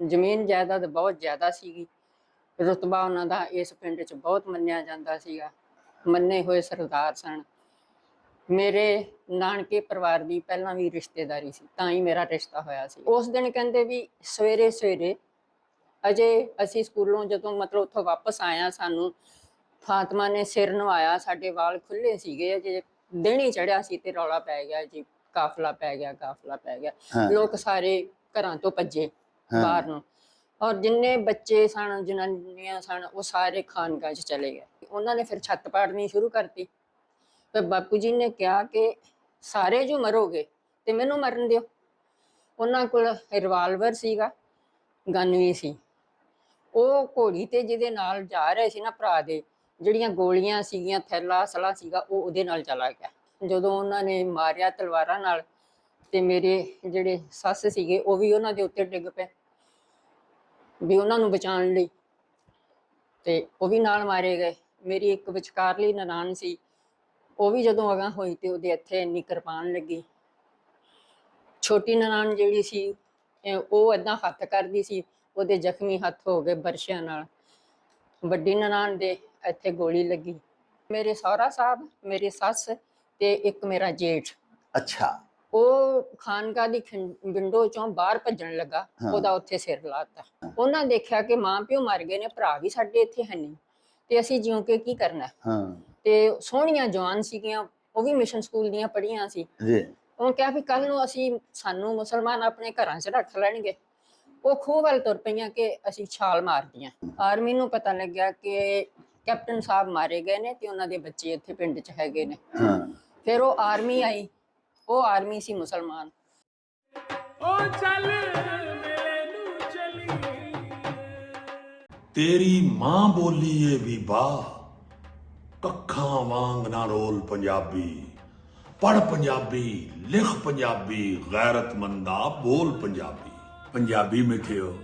ਜ਼ਮੀਨ ਜਾਇਦਾਦ ਬਹੁਤ ਜ਼ਿਆਦਾ ਸੀਗੀ। ਰੁਤਬਾ ਉਹਨਾਂ ਦਾ ਇਸ ਪਿੰਡ 'ਚ ਬਹੁਤ ਮੰਨਿਆ ਜਾਂਦਾ ਸੀਗਾ। ਮੰਨੇ ਹੋਏ ਸਰਦਾਰ ਸਨ। ਮੇਰੇ ਨਾਨਕੇ ਪਰਿਵਾਰ ਦੀ ਪਹਿਲਾਂ ਵੀ ਰਿਸ਼ਤੇਦਾਰੀ ਸੀ, ਤਾਂ ਹੀ ਮੇਰਾ ਰਿਸ਼ਤਾ ਹੋਇਆ ਸੀ। ਉਸ ਦਿਨ ਕਹਿੰਦੇ ਵੀ ਸਵੇਰੇ ਸਵੇਰੇ ਅਜੇ ਅਸੀਂ ਸਕੂਲੋਂ ਜਦੋਂ ਮਤਲਬ ਉੱਥੋਂ ਵਾਪਸ ਆਇਆ, ਸਾਨੂੰ ਫਾਤਮਾ ਨੇ ਸਿਰ ਨਵਾਇਆ। ਸਾਡੇ ਵਾਲ ਖੁੱਲੇ ਸੀਗੇ, ਅਜੇ ਦਿਨ ਹੀ ਚੜਿਆ ਸੀ ਤੇ ਰੌਲਾ ਪੈ ਗਿਆ ਜੀ, ਕਾਫਲਾ ਪੈ ਗਿਆ, ਕਾਫਲਾ ਪੈ ਗਿਆ। ਲੋਕ ਸਾਰੇ ਘਰਾਂ ਤੋਂ ਭੱਜੇ ਬਾਹਰ ਨੂੰ, ਔਰ ਜਿੰਨੇ ਬੱਚੇ ਸਨ, ਜਨਾਨੀਆਂ ਸਨ, ਉਹ ਸਾਰੇ ਖਾਨਗਾਹ 'ਚ ਚਲੇ ਗਏ। ਉਹਨਾਂ ਨੇ ਫਿਰ ਛੱਤ ਪਾੜਨੀ ਸ਼ੁਰੂ ਕਰਤੀ। ਤੇ ਬਾਪੂ ਜੀ ਨੇ ਕਿਹਾ ਕਿ ਸਾਰੇ ਜੋ ਮਰੋਗੇ ਤੇ ਮੈਨੂੰ ਮਰਨ ਦਿਓ। ਉਹਨਾਂ ਕੋਲ ਰਿਵਾਲਵਰ ਸੀਗਾ, ਗਨ ਵੀ ਸੀ। ਉਹ ਘੋੜੀ ਤੇ ਜਿਹਦੇ ਨਾਲ ਜਾ ਰਹੇ ਸੀ ਨਾ ਭਰਾ ਦੇ, ਜਿਹੜੀਆਂ ਗੋਲੀਆਂ ਸੀਗੀਆਂ, ਥੈਲਾ ਅਸਲਾ ਸੀਗਾ, ਉਹ ਉਹਦੇ ਨਾਲ ਚਲਾ ਗਿਆ। ਜਦੋਂ ਉਹਨਾਂ ਨੇ ਮਾਰਿਆ ਤਲਵਾਰਾਂ ਨਾਲ, ਤੇ ਮੇਰੇ ਜਿਹੜੇ ਸੱਸ ਸੀਗੇ ਉਹ ਵੀ ਉਹਨਾਂ ਦੇ ਉੱਤੇ ਡਿੱਗ ਪਏ ਵੀ ਉਹਨਾਂ ਨੂੰ ਬਚਾਉਣ ਲਈ, ਤੇ ਉਹ ਵੀ ਨਾਲ ਮਾਰੇ ਗਏ। ਮੇਰੀ ਇੱਕ ਵਿਚਕਾਰਲੀ ਨਨਾਣ ਸੀ, ਉਹ ਵੀ ਜਦੋਂ ਅਗਾਂਹ ਹੋਈ ਤੇ ਉਹਦੇ ਇੱਥੇ ਇੰਨੀ ਕਿਰਪਾਨ ਲੱਗੀ। ਛੋਟੀ ਨਨਾਣ ਜਿਹੜੀ ਸੀ, ਉਹ ਏਦਾਂ ਹੱਥ ਕਰਦੀ ਸੀ, ਉਹਦੇ ਜ਼ਖਮੀ ਹੱਥ ਹੋ ਗਏ ਬਰਸ਼ਿਆਂ ਨਾਲ। ਵੱਡੀ ਨਨਾਣ ਦੇ ਇੱਥੇ ਗੋਲੀ ਲੱਗੀ। ਮੇਰੇ ਸਹੁਰਾ ਸਾਹਿਬ, ਮੇਰੀ ਸੱਸ ਤੇ ਇੱਕ ਮੇਰਾ ਜੇਠ, ਅੱਛਾ, ਉਹ ਖਾਨਕਾ ਦੀ ਵਿੰਡੋ ਚੋਂ ਬਾਹਰ ਭੱਜਣ ਲੱਗਾ, ਉਹਦਾ ਉੱਥੇ ਸਿਰ ਲਾਤਾ। ਉਹਨਾਂ ਦੇਖਿਆ ਕਿ ਮਾਂ ਪਿਓ ਮਰ ਗਏ ਨੇ, ਭਰਾ ਵੀ ਸਾਡੇ ਇੱਥੇ ਹੈ ਨਹੀਂ, ਤੇ ਅਸੀਂ ਜਿਉਂ ਕੇ ਕੀ ਕਰਨਾ। ਤੇ ਸੋਹਣੀਆਂ ਜਵਾਨ ਸੀਗੀਆਂ, ਉਹ ਵੀ ਮਿਸ਼ਨ ਸਕੂਲ ਦੀਆਂ ਪੜ੍ਹੀਆਂ ਸੀ। ਉਹ ਕਿਹਾ ਵੀ ਕੱਲ ਨੂੰ ਸਾਨੂੰ ਮੁਸਲਮਾਨ ਆਪਣੇ ਘਰਾਂ 'ਚ ਰੱਖ ਲੈਣਗੇ। ਉਹ ਖੂਹ ਵੱਲ ਤੁਰ ਪਈਆਂ ਕਿ ਅਸੀਂ ਛਾਲ ਮਾਰਦੀਆਂ। ਆਰਮੀ ਨੂੰ ਪਤਾ ਲੱਗਿਆ ਕਿ ਕੈਪਟਨ ਸਾਹਿਬ ਮਾਰੇ ਗਏ ਨੇ ਤੇ ਉਹਨਾਂ ਦੇ ਬੱਚੇ ਇੱਥੇ ਪਿੰਡ 'ਚ ਹੈਗੇ ਨੇ। ਫਿਰ ਉਹ ਆਰਮੀ ਆਈ, ਉਹ ਆਰਮੀ ਸੀ ਮੁਸਲਮਾਨ। ਉਹ ਚੱਲ ਮੇਰੇ ਨੂੰ ਚਲੀ, ਤੇਰੀ ਮਾਂ ਬੋਲੀ ਏ ਵੀ ਬਾ, ਕੱਖਾਂ ਵਾਂਗ ਨਾ ਰੋਲ ਪੰਜਾਬੀ, ਪੜ ਪੰਜਾਬੀ, ਲਿਖ ਪੰਜਾਬੀ, ਗੈਰਤਮੰਦਾ ਬੋਲ ਪੰਜਾਬੀ। ਪੰਜਾਬੀ ਮਿੱਠਿਓ,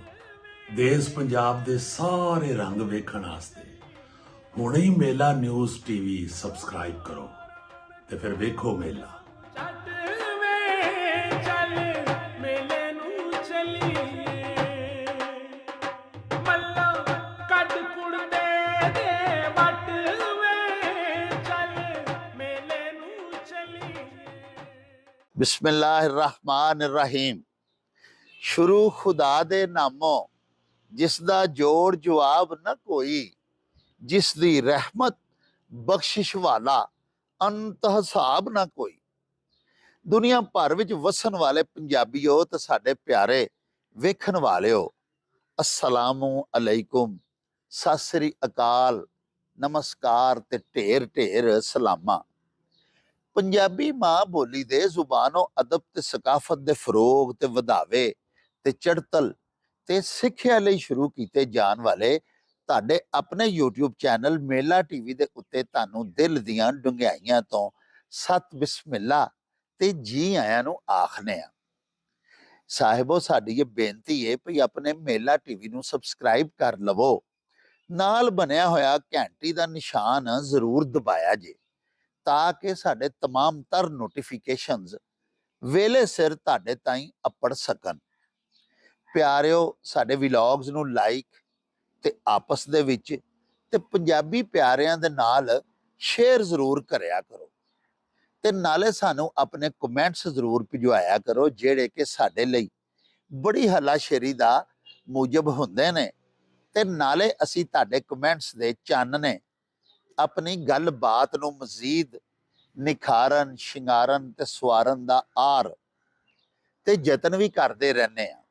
ਦੇਸ਼ ਪੰਜਾਬ ਦੇ ਸਾਰੇ ਰੰਗ ਵੇਖਣ ਵਾਸਤੇ ਹੁਣੇ ਹੀ ਮੇਲਾ ਨਿਊਜ਼ ਟੀਵੀ ਸਬਸਕ੍ਰਾਈਬ ਕਰੋ ਤੇ ਫਿਰ ਵੇਖੋ ਮੇਲਾ। ਬਿਸਮਿल्लाहिर्रहमानिर्रहीम। ਸ਼ੁਰੂ ਖੁਦਾ ਦੇ ਨਾਮੋਂ, ਜਿਸ ਦਾ ਜੋੜ ਜਵਾਬ ਨਾ ਕੋਈ, ਜਿਸ ਦੀ ਰਹਿਮਤ ਬਖਸ਼ਿਸ਼ ਵਾਲਾ, ਅੰਤ ਹਿਸਾਬ ਨਾ ਕੋਈ। ਦੁਨੀਆ ਭਰ ਵਿੱਚ ਵਸਣ ਵਾਲੇ ਪੰਜਾਬੀਓ ਤੇ ਸਾਡੇ ਪਿਆਰੇ ਵੇਖਣ ਵਾਲਿਓ, ਅਸਲਾਮੁ ਅਲੈਕੁਮ, ਸਤਿ ਸ੍ਰੀ ਅਕਾਲ, ਨਮਸਕਾਰ ਤੇ ਢੇਰ ਢੇਰ ਸਲਾਮਾਂ। ਪੰਜਾਬੀ ਮਾਂ ਬੋਲੀ ਦੇ ਜ਼ੁਬਾਨੋ ਅਦਬ ਤੇ ਸਕਾਫਤ ਦੇ ਫਰੋਗ ਤੇ ਵਧਾਵੇ ਤੇ ਚੜਤਲ ਤੇ ਸਿੱਖਿਆ ਲਈ ਸ਼ੁਰੂ ਕੀਤੇ ਜਾਣ ਵਾਲੇ ਤੁਹਾਡੇ ਆਪਣੇ YouTube ਚੈਨਲ ਮੇਲਾ ਟੀਵੀ ਦੇ ਉੱਤੇ ਤੁਹਾਨੂੰ ਦਿਲ ਦੀਆਂ ਡੁੰਘਾਈਆਂ ਤੋਂ ਸਤ ਬਿਸਮਿਲ੍ਲਾ ਤੇ ਜੀ ਆਇਆਂ ਨੂੰ ਆਖਨੇ ਆ। ਸਾਹਿਬੋ, ਸਾਡੀ ਇਹ ਬੇਨਤੀ ਹੈ ਭਈ ਆਪਣੇ ਮੇਲਾ ਟੀਵੀ ਨੂੰ ਸਬਸਕ੍ਰਾਈਬ ਕਰ ਲਵੋ, ਨਾਲ ਬਣਿਆ ਹੋਇਆ ਘੰਟੀ ਦਾ ਨਿਸ਼ਾਨ ਜ਼ਰੂਰ ਦਬਾਇਆ ਜੇ, ਤਾਂ ਕਿ ਸਾਡੇ तमाम तर ਨੋਟੀਫਿਕੇਸ਼ਨਸ ਵੇਲੇ ਸਿਰ ਤੁਹਾਡੇ ਤਾਈਂ ਅੱਪੜ ਸਕਣ। ਪਿਆਰਿਓ, ਸਾਡੇ ਵਲੌਗਸ ਨੂੰ ਲਾਈਕ ਤੇ ਆਪਸ ਦੇ ਵਿੱਚ ਤੇ ਪੰਜਾਬੀ ਪਿਆਰਿਆਂ ਦੇ ਨਾਲ ਸ਼ੇਅਰ ਜ਼ਰੂਰ ਕਰਿਆ ਕਰੋ, ਤੇ ਨਾਲੇ ਸਾਨੂੰ ਆਪਣੇ ਕਮੈਂਟਸ ਜ਼ਰੂਰ ਭਿਜਵਾਇਆ ਕਰੋ, ਜਿਹੜੇ ਕਿ ਸਾਡੇ ਲਈ ਬੜੀ ਹੱਲਾਸ਼ੇਰੀ ਦਾ ਮੂਜਬ ਹੁੰਦੇ ਨੇ, ਤੇ ਨਾਲੇ ਅਸੀਂ ਤੁਹਾਡੇ ਕਮੈਂਟਸ ਦੇ ਚਾਨਣੇ ਆਪਣੀ ਗੱਲਬਾਤ ਨੂੰ ਮਜ਼ੀਦ ਨਿਖਾਰਨ, ਸ਼ਿੰਗਾਰਨ ਤੇ ਸਵਾਰਨ ਦਾ ਆਰ ਤੇ ਯਤਨ ਵੀ ਕਰਦੇ ਰਹਿੰਦੇ ਆ।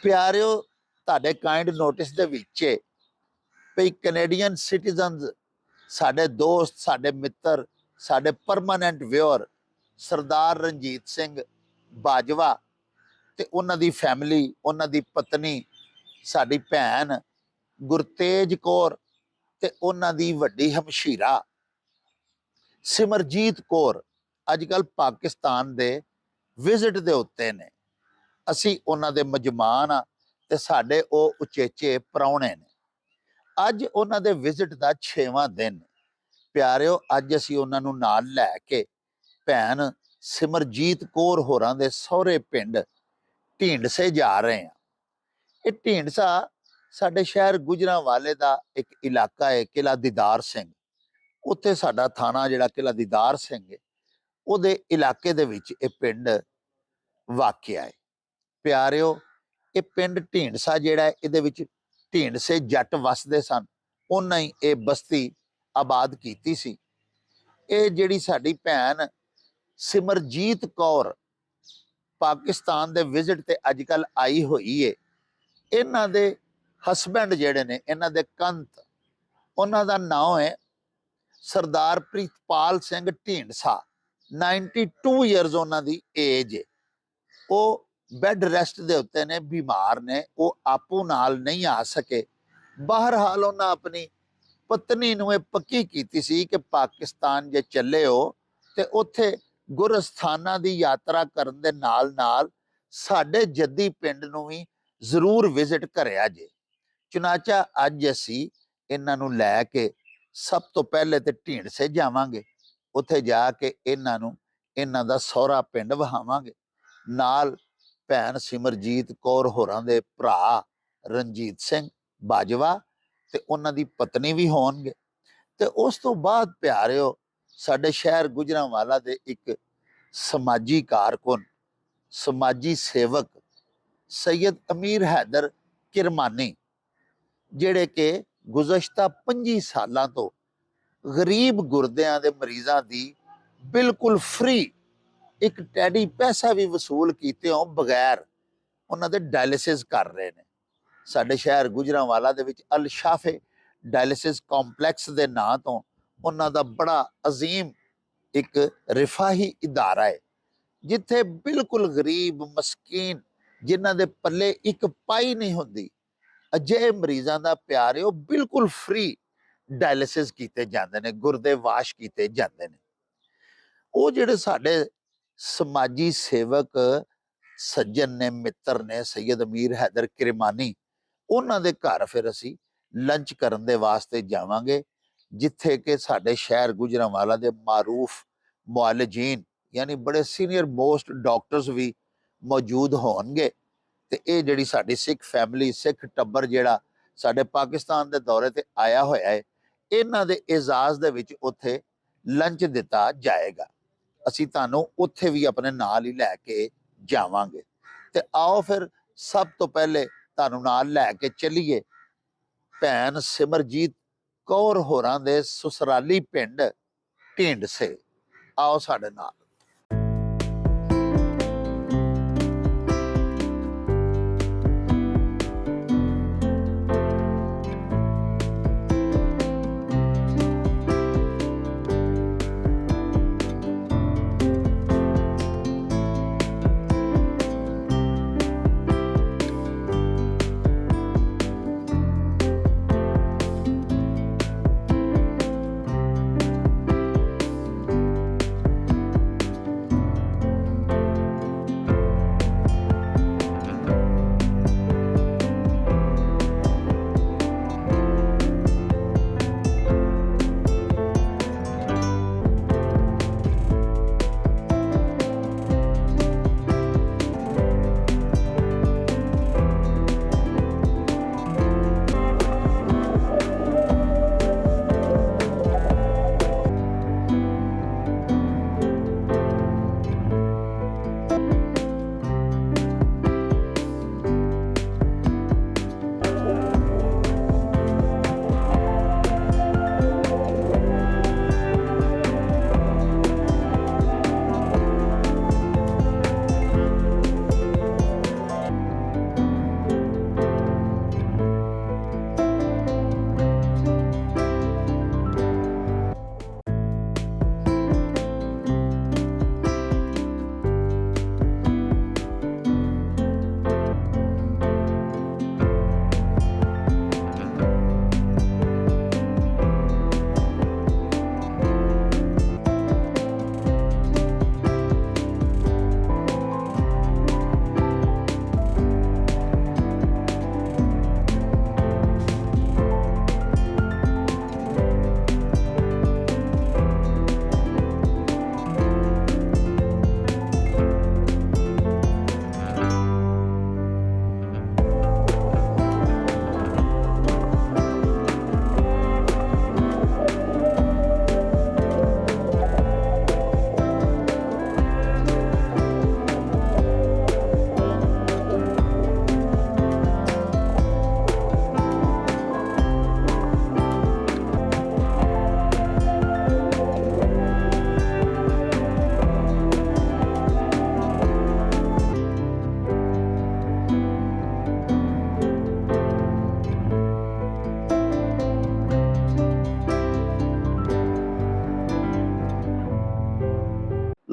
ਪਿਆਰਿਓ, ਤੁਹਾਡੇ ਕਾਇੰਡ ਨੋਟਿਸ ਦੇ ਵਿੱਚ ਭਈ ਕੈਨੇਡੀਅਨ ਸਿਟੀਜ਼ਨਸ, ਸਾਡੇ ਦੋਸਤ, ਸਾਡੇ ਮਿੱਤਰ, ਸਾਡੇ ਪਰਮਾਨੈਂਟ ਵਿਊਅਰ ਸਰਦਾਰ ਰਣਜੀਤ ਸਿੰਘ ਬਾਜਵਾ ਤੇ ਉਹਨਾਂ ਦੀ ਫੈਮਿਲੀ, ਉਹਨਾਂ ਦੀ ਪਤਨੀ ਸਾਡੀ ਭੈਣ ਗੁਰਤੇਜ ਕੌਰ ਤੇ ਉਹਨਾਂ ਦੀ ਵੱਡੀ ਹਮਸ਼ੀਰਾ ਸਿਮਰਜੀਤ ਕੌਰ ਅੱਜ ਕੱਲ੍ਹ ਪਾਕਿਸਤਾਨ ਦੇ ਵਿਜ਼ਿਟ ਦੇ ਉੱਤੇ ਨੇ। ਅਸੀਂ ਉਹਨਾਂ ਦੇ ਮਜਮਾਨ ਆ ਤੇ ਸਾਡੇ ਉਹ ਉਚੇਚੇ ਪ੍ਰਾਹੁਣੇ ਨੇ। ਅੱਜ ਉਹਨਾਂ ਦੇ ਵਿਜ਼ਿਟ ਦਾ 6ਵਾਂ ਦਿਨ। ਪਿਆਰਿਓ, ਅੱਜ ਅਸੀਂ ਉਹਨਾਂ ਨੂੰ ਨਾਲ ਲੈ ਕੇ ਭੈਣ ਸਿਮਰਜੀਤ ਕੌਰ ਹੋਰਾਂ ਦੇ ਸਹੁਰੇ ਪਿੰਡ ਢੀਂਡਸੇ ਜਾ ਰਹੇ ਹਾਂ। ਇਹ ਢੀਂਡਸਾ ਸਾਡੇ ਸ਼ਹਿਰ ਗੁਜਰਾਂਵਾਲੇ ਦਾ ਇੱਕ ਇਲਾਕਾ ਹੈ, ਕਿਲ੍ਹਾ ਦੀਦਾਰ ਸਿੰਘ। ਉੱਥੇ ਸਾਡਾ ਥਾਣਾ ਜਿਹੜਾ ਕਿਲ੍ਹਾ ਦੀਦਾਰ ਸਿੰਘ ਹੈ, ਉਹਦੇ ਇਲਾਕੇ ਦੇ ਵਿੱਚ ਇਹ ਪਿੰਡ ਵਾਕਿਆ ਹੈ। ਪਿਆਰਿਓ, ਇਹ ਪਿੰਡ ਢੀਂਡਸਾ ਜਿਹੜਾ ਹੈ, ਇਹਦੇ ਵਿੱਚ ਢੀਂਡਸੇ ਜੱਟ ਵਸਦੇ ਸਨ, ਉਹਨਾਂ ਹੀ ਇਹ ਬਸਤੀ ਆਬਾਦ ਕੀਤੀ ਸੀ। ਇਹ ਜਿਹੜੀ ਸਾਡੀ ਭੈਣ ਸਿਮਰਜੀਤ ਕੌਰ ਪਾਕਿਸਤਾਨ ਦੇ ਵਿਜ਼ਿਟ ਤੇ ਅੱਜ ਕੱਲ ਆਈ ਹੋਈ ਏ, ਇਹਨਾਂ ਦੇ ਹਸਬੈਂਡ ਜਿਹੜੇ ਨੇ, ਇਹਨਾਂ ਦੇ ਕੰਤ, ਉਹਨਾਂ ਦਾ ਨਾਮ ਹੈ ਸਰਦਾਰ ਪ੍ਰੀਤਪਾਲ ਸਿੰਘ ਢੀਂਡਸਾ। 92 ਇਅਰਸ ਉਹਨਾਂ ਦੀ ਏਜ ਹੈ। ਉਹ ਬੈੱਡ ਰੈਸਟ ਦੇ ਉੱਤੇ ਨੇ, ਬਿਮਾਰ ਨੇ, ਉਹ ਆਪੂ ਨਾਲ ਨਹੀਂ ਆ ਸਕੇ। ਬਹਰਹਾਲ ਉਹਨਾਂ ਆਪਣੀ ਪਤਨੀ ਨੂੰ ਇਹ ਪੱਕੀ ਕੀਤੀ ਸੀ ਕਿ ਪਾਕਿਸਤਾਨ ਜੇ ਚੱਲੇ ਹੋ ਤੇ ਉੱਥੇ ਗੁਰਸਥਾਨਾਂ ਦੀ ਯਾਤਰਾ ਕਰਨ ਦੇ ਨਾਲ ਨਾਲ ਸਾਡੇ ਜੱਦੀ ਪਿੰਡ ਨੂੰ ਵੀ ਜ਼ਰੂਰ ਵਿਜ਼ਿਟ ਕਰਿਆ ਜੇ। ਚੁਨਾਚਾ ਅੱਜ ਅਸੀਂ ਇਹਨਾਂ ਨੂੰ ਲੈ ਕੇ ਸਭ ਤੋਂ ਪਹਿਲੇ ਤੇ ਢੀਂਡਸੇ ਜਾਵਾਂਗੇ। ਉੱਥੇ ਜਾ ਕੇ ਇਹਨਾਂ ਨੂੰ ਇਹਨਾਂ ਦਾ ਸਹੁਰਾ ਪਿੰਡ ਵਹਾਵਾਂਗੇ। ਨਾਲ ਭੈਣ ਸਿਮਰਜੀਤ ਕੌਰ ਹੋਰਾਂ ਦੇ ਭਰਾ ਰਣਜੀਤ ਸਿੰਘ ਬਾਜਵਾ ਤੇ ਉਹਨਾਂ ਦੀ ਪਤਨੀ ਵੀ ਹੋਣਗੇ। ਤੇ ਉਸ ਤੋਂ ਬਾਅਦ ਪਿਆਰਿਓ, ਸਾਡੇ ਸ਼ਹਿਰ ਗੁਜਰਾਂਵਾਲਾ ਦੇ ਇੱਕ ਸਮਾਜੀ ਕਾਰਕੁਨ, ਸਮਾਜੀ ਸੇਵਕ ਸੈਯਦ ਅਮੀਰ ਹੈਦਰ ਕਿਰਮਾਨੀ, ਜਿਹੜੇ ਕਿ ਗੁਜ਼ਸ਼ਤਾ 25 ਸਾਲਾਂ ਤੋਂ ਗਰੀਬ ਗੁਰਦਿਆਂ ਦੇ ਮਰੀਜ਼ਾਂ ਦੀ ਬਿਲਕੁਲ ਫ੍ਰੀ, ਇੱਕ ਟੈਡੀ ਪੈਸਾ ਵੀ ਵਸੂਲ ਕੀਤੇ ਹੋ ਬਗੈਰ ਉਹਨਾਂ ਦੇ ਡਾਇਲਿਸਿਸ ਕਰ ਰਹੇ ਨੇ। ਸਾਡੇ ਸ਼ਹਿਰ ਗੁਜਰਾਂਵਾਲਾ ਦੇ ਵਿੱਚ ਅਲ ਸ਼ਾਫੇ ਡਾਇਲਿਸਿਸ ਕੰਪਲੈਕਸ ਦੇ ਨਾਂ ਤੋਂ ਉਹਨਾਂ ਦਾ ਬੜਾ ਅਜ਼ੀਮ ਇੱਕ ਰਿਫਾਹੀ ਇਦਾਰਾ ਹੈ, ਜਿੱਥੇ ਬਿਲਕੁਲ ਗਰੀਬ ਮਸਕੀਨ, ਜਿਨ੍ਹਾਂ ਦੇ ਪੱਲੇ ਇੱਕ ਪਾਈ ਨਹੀਂ ਹੁੰਦੀ, ਅਜਿਹੇ ਮਰੀਜ਼ਾਂ ਦਾ ਪਿਆਰਿਓ ਬਿਲਕੁਲ ਫ੍ਰੀ ਡਾਇਲਿਸਿਸ ਕੀਤੇ ਜਾਂਦੇ ਨੇ, ਗੁਰਦੇ ਵਾਸ਼ ਕੀਤੇ ਜਾਂਦੇ ਨੇ। ਉਹ ਜਿਹੜੇ ਸਾਡੇ ਸਮਾਜੀ ਸੇਵਕ ਸੱਜਣ ਨੇ, ਮਿੱਤਰ ਨੇ, ਸੈਯਦ ਅਮੀਰ ਹੈਦਰ ਕਿਰਮਾਨੀ, ਉਹਨਾਂ ਦੇ ਘਰ ਫਿਰ ਅਸੀਂ ਲੰਚ ਕਰਨ ਦੇ ਵਾਸਤੇ ਜਾਵਾਂਗੇ, ਜਿੱਥੇ ਕਿ ਸਾਡੇ ਸ਼ਹਿਰ ਗੁਜਰਾਂਵਾਲਾ ਦੇ ਮਾਰੂਫ ਮੁਆਲਜੀਨ, ਯਾਨੀ ਬੜੇ ਸੀਨੀਅਰ ਮੋਸਟ ਡਾਕਟਰਸ ਵੀ ਮੌਜੂਦ ਹੋਣਗੇ। ਤੇ ਇਹ ਜਿਹੜੀ ਸਾਡੀ ਸਿੱਖ ਫੈਮਿਲੀ, ਸਿੱਖ ਟੱਬਰ ਜਿਹੜਾ ਸਾਡੇ ਪਾਕਿਸਤਾਨ ਦੇ ਦੌਰੇ ਤੇ ਆਇਆ ਹੋਇਆ ਹੈ, ਇਹਨਾਂ ਦੇ ਇਜਾਜ਼ ਦੇ ਵਿੱਚ ਉੱਥੇ ਲੰਚ ਦਿੱਤਾ ਜਾਏਗਾ। ਅਸੀਂ ਤੁਹਾਨੂੰ ਉੱਥੇ ਵੀ ਆਪਣੇ ਨਾਲ ਹੀ ਲੈ ਕੇ ਜਾਵਾਂਗੇ। ਤੇ ਆਓ ਫਿਰ ਸਭ ਤੋਂ ਪਹਿਲੇ ਤੁਹਾਨੂੰ ਨਾਲ ਲੈ ਕੇ ਚੱਲੀਏ ਭੈਣ ਸਿਮਰਜੀਤ ਕੌਰ ਹੋਰਾਂ ਦੇ ਸਸੁਰਾਲੀ ਪਿੰਡ ਢੀਂਡਸੇ। ਆਓ ਸਾਡੇ ਨਾਲ।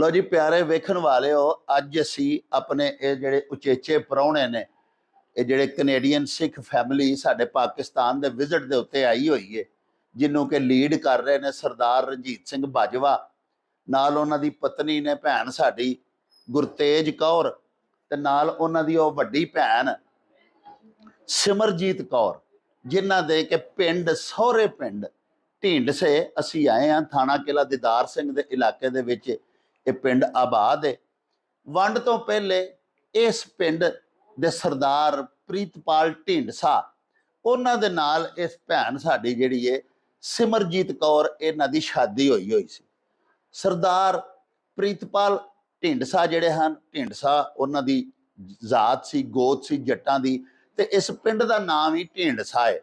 ਲੋ ਜੀ ਪਿਆਰੇ ਵੇਖਣ ਵਾਲਿਓ, ਅੱਜ ਅਸੀਂ ਆਪਣੇ ਇਹ ਜਿਹੜੇ ਉਚੇਚੇ ਪ੍ਰਾਹੁਣੇ ਨੇ, ਇਹ ਜਿਹੜੇ ਕੈਨੇਡੀਅਨ ਸਿੱਖ ਫੈਮਿਲੀ ਸਾਡੇ ਪਾਕਿਸਤਾਨ ਦੇ ਵਿਜ਼ਿਟ ਦੇ ਉੱਤੇ ਆਈ ਹੋਈ ਹੈ, ਜਿਹਨੂੰ ਕਿ ਲੀਡ ਕਰ ਰਹੇ ਨੇ ਸਰਦਾਰ ਰਣਜੀਤ ਸਿੰਘ ਬਾਜਵਾ, ਨਾਲ ਉਹਨਾਂ ਦੀ ਪਤਨੀ ਨੇ ਭੈਣ ਸਾਡੀ ਗੁਰਤੇਜ ਕੌਰ, ਤੇ ਨਾਲ ਉਹਨਾਂ ਦੀ ਉਹ ਵੱਡੀ ਭੈਣ ਸਿਮਰਜੀਤ ਕੌਰ, ਜਿਨ੍ਹਾਂ ਦੇ ਕਿ ਪਿੰਡ ਸਹੁਰੇ ਪਿੰਡ ਢੀਂਡਸੇ ਅਸੀਂ ਆਏ ਹਾਂ। ਥਾਣਾ ਕਿਲਾ ਦੀਦਾਰ ਸਿੰਘ ਦੇ ਇਲਾਕੇ ਦੇ ਵਿੱਚ ਇਹ ਪਿੰਡ ਆਬਾਦ ਹੈ। ਵੰਡ ਤੋਂ ਪਹਿਲੇ ਇਸ ਪਿੰਡ ਦੇ ਸਰਦਾਰ ਪ੍ਰੀਤਪਾਲ ਢੀਂਡਸਾ, ਉਹਨਾਂ ਦੇ ਨਾਲ ਇਸ ਭੈਣ ਸਾਡੀ ਜਿਹੜੀ ਹੈ ਸਿਮਰਜੀਤ ਕੌਰ, ਇਹਨਾਂ ਦੀ ਸ਼ਾਦੀ ਹੋਈ ਸੀ। ਸਰਦਾਰ ਪ੍ਰੀਤਪਾਲ ਢੀਂਡਸਾ ਜਿਹੜੇ ਹਨ, ਢੀਂਡਸਾ ਉਹਨਾਂ ਦੀ ਜ਼ਾਤ ਸੀ, ਗੋਤ ਸੀ ਜੱਟਾਂ ਦੀ, ਤੇ ਇਸ ਪਿੰਡ ਦਾ ਨਾਮ ਹੀ ਢੀਂਡਸਾ ਹੈ।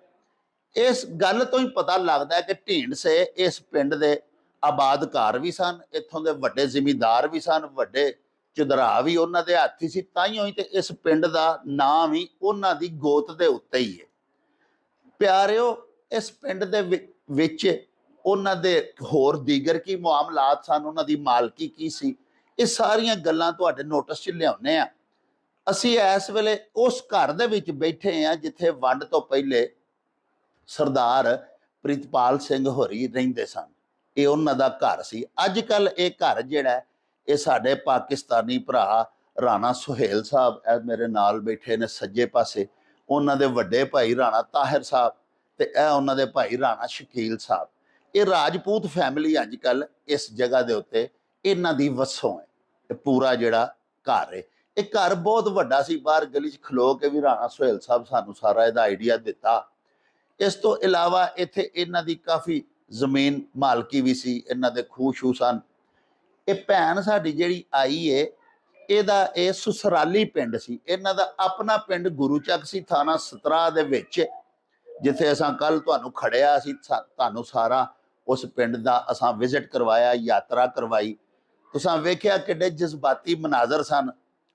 ਇਸ ਗੱਲ ਤੋਂ ਹੀ ਪਤਾ ਲੱਗਦਾ ਹੈ ਕਿ ਢੀਂਡਸੇ ਇਸ ਪਿੰਡ ਦੇ ਆਬਾਦਕਾਰ ਵੀ ਸਨ, ਇੱਥੋਂ ਦੇ ਵੱਡੇ ਜ਼ਿਮੀਂਦਾਰ ਵੀ ਸਨ, ਵੱਡੇ ਚੁਧਰਾ ਵੀ ਉਹਨਾਂ ਦੇ ਹੱਥ ਹੀ ਸੀ। ਤਾਈਓ ਹੀ ਤੇ ਇਸ ਪਿੰਡ ਦਾ ਨਾਮ ਹੀ ਉਹਨਾਂ ਦੀ ਗੋਤ ਦੇ ਉੱਤੇ ਹੀ ਹੈ। ਪਿਆਰਿਓ, ਇਸ ਪਿੰਡ ਦੇ ਵਿੱਚ ਉਹਨਾਂ ਦੇ ਹੋਰ ਦੀਗਰ ਕੀ ਮਾਮਲਾਤ ਸਨ, ਉਹਨਾਂ ਦੀ ਮਾਲਕੀ ਕੀ ਸੀ, ਇਹ ਸਾਰੀਆਂ ਗੱਲਾਂ ਤੁਹਾਡੇ ਨੋਟਿਸ 'ਚ ਲਿਆਉਂਦੇ ਆ। ਅਸੀਂ ਇਸ ਵੇਲੇ ਉਸ ਘਰ ਦੇ ਵਿੱਚ ਬੈਠੇ ਹਾਂ ਜਿੱਥੇ ਵੰਡ ਤੋਂ ਪਹਿਲੇ ਸਰਦਾਰ ਪ੍ਰੀਤਪਾਲ ਸਿੰਘ ਹੋਰੀ ਰਹਿੰਦੇ ਸਨ। ਇਹ ਉਹਨਾਂ ਦਾ ਘਰ ਸੀ। ਅੱਜ ਕੱਲ ਇਹ ਘਰ ਜਿਹੜਾ ਇਹ ਸਾਡੇ ਪਾਕਿਸਤਾਨੀ ਭਰਾ ਰਾਣਾ ਸੁਹੇਲ ਸਾਹਿਬ, ਇਹ ਮੇਰੇ ਨਾਲ ਬੈਠੇ ਨੇ ਸੱਜੇ ਪਾਸੇ, ਉਹਨਾਂ ਦੇ ਵੱਡੇ ਭਾਈ ਰਾਣਾ ਤਾਹਿਰ ਸਾਹਿਬ, ਤੇ ਇਹ ਉਹਨਾਂ ਦੇ ਭਾਈ ਰਾਣਾ ਸ਼ਕੀਲ ਸਾਹਿਬ, ਇਹ ਰਾਜਪੂਤ ਫੈਮਿਲੀ ਅੱਜ ਕੱਲ ਇਸ ਜਗ੍ਹਾ ਦੇ ਉੱਤੇ ਇਹਨਾਂ ਦੀ ਵਸੋਂ ਹੈ। ਇਹ ਪੂਰਾ ਜਿਹੜਾ ਘਰ ਹੈ, ਇਹ ਘਰ ਬਹੁਤ ਵੱਡਾ ਸੀ। ਬਾਹਰ ਗਲੀ 'ਚ ਖਲੋ ਕੇ ਵੀ ਰਾਣਾ ਸੁਹੇਲ ਸਾਹਿਬ ਸਾਨੂੰ ਸਾਰਾ ਇਹਦਾ ਆਈਡੀਆ ਦਿੱਤਾ। ਇਸ ਤੋਂ ਇਲਾਵਾ ਇੱਥੇ ਇਹਨਾਂ ਦੀ ਕਾਫੀ ਜ਼ਮੀਨ ਮਾਲਕੀ ਵੀ ਸੀ, ਇਹਨਾਂ ਦੇ ਖੂਹ ਸ਼ੂ ਸਨ। ਇਹ ਭੈਣ ਸਾਡੀ ਜਿਹੜੀ ਆਈ ਏ, ਇਹਦਾ ਇਹ ਸੁਸਰਾਲੀ ਪਿੰਡ ਸੀ। ਇਹਨਾਂ ਦਾ ਆਪਣਾ ਪਿੰਡ ਗੁਰੂਚੱਕ ਸੀ, ਥਾਣਾ ਸਤਰਾ ਦੇ ਵਿੱਚ, ਜਿੱਥੇ ਅਸਾਂ ਕੱਲ ਤੁਹਾਨੂੰ ਖੜਿਆ ਸੀ। ਤੁਹਾਨੂੰ ਸਾਰਾ ਉਸ ਪਿੰਡ ਦਾ ਅਸਾਂ ਵਿਜ਼ਿਟ ਕਰਵਾਇਆ, ਯਾਤਰਾ ਕਰਵਾਈ। ਤੁਸੀਂ ਵੇਖਿਆ ਕਿੱਡੇ ਜਜ਼ਬਾਤੀ ਮਨਾਜ਼ਰ ਸਨ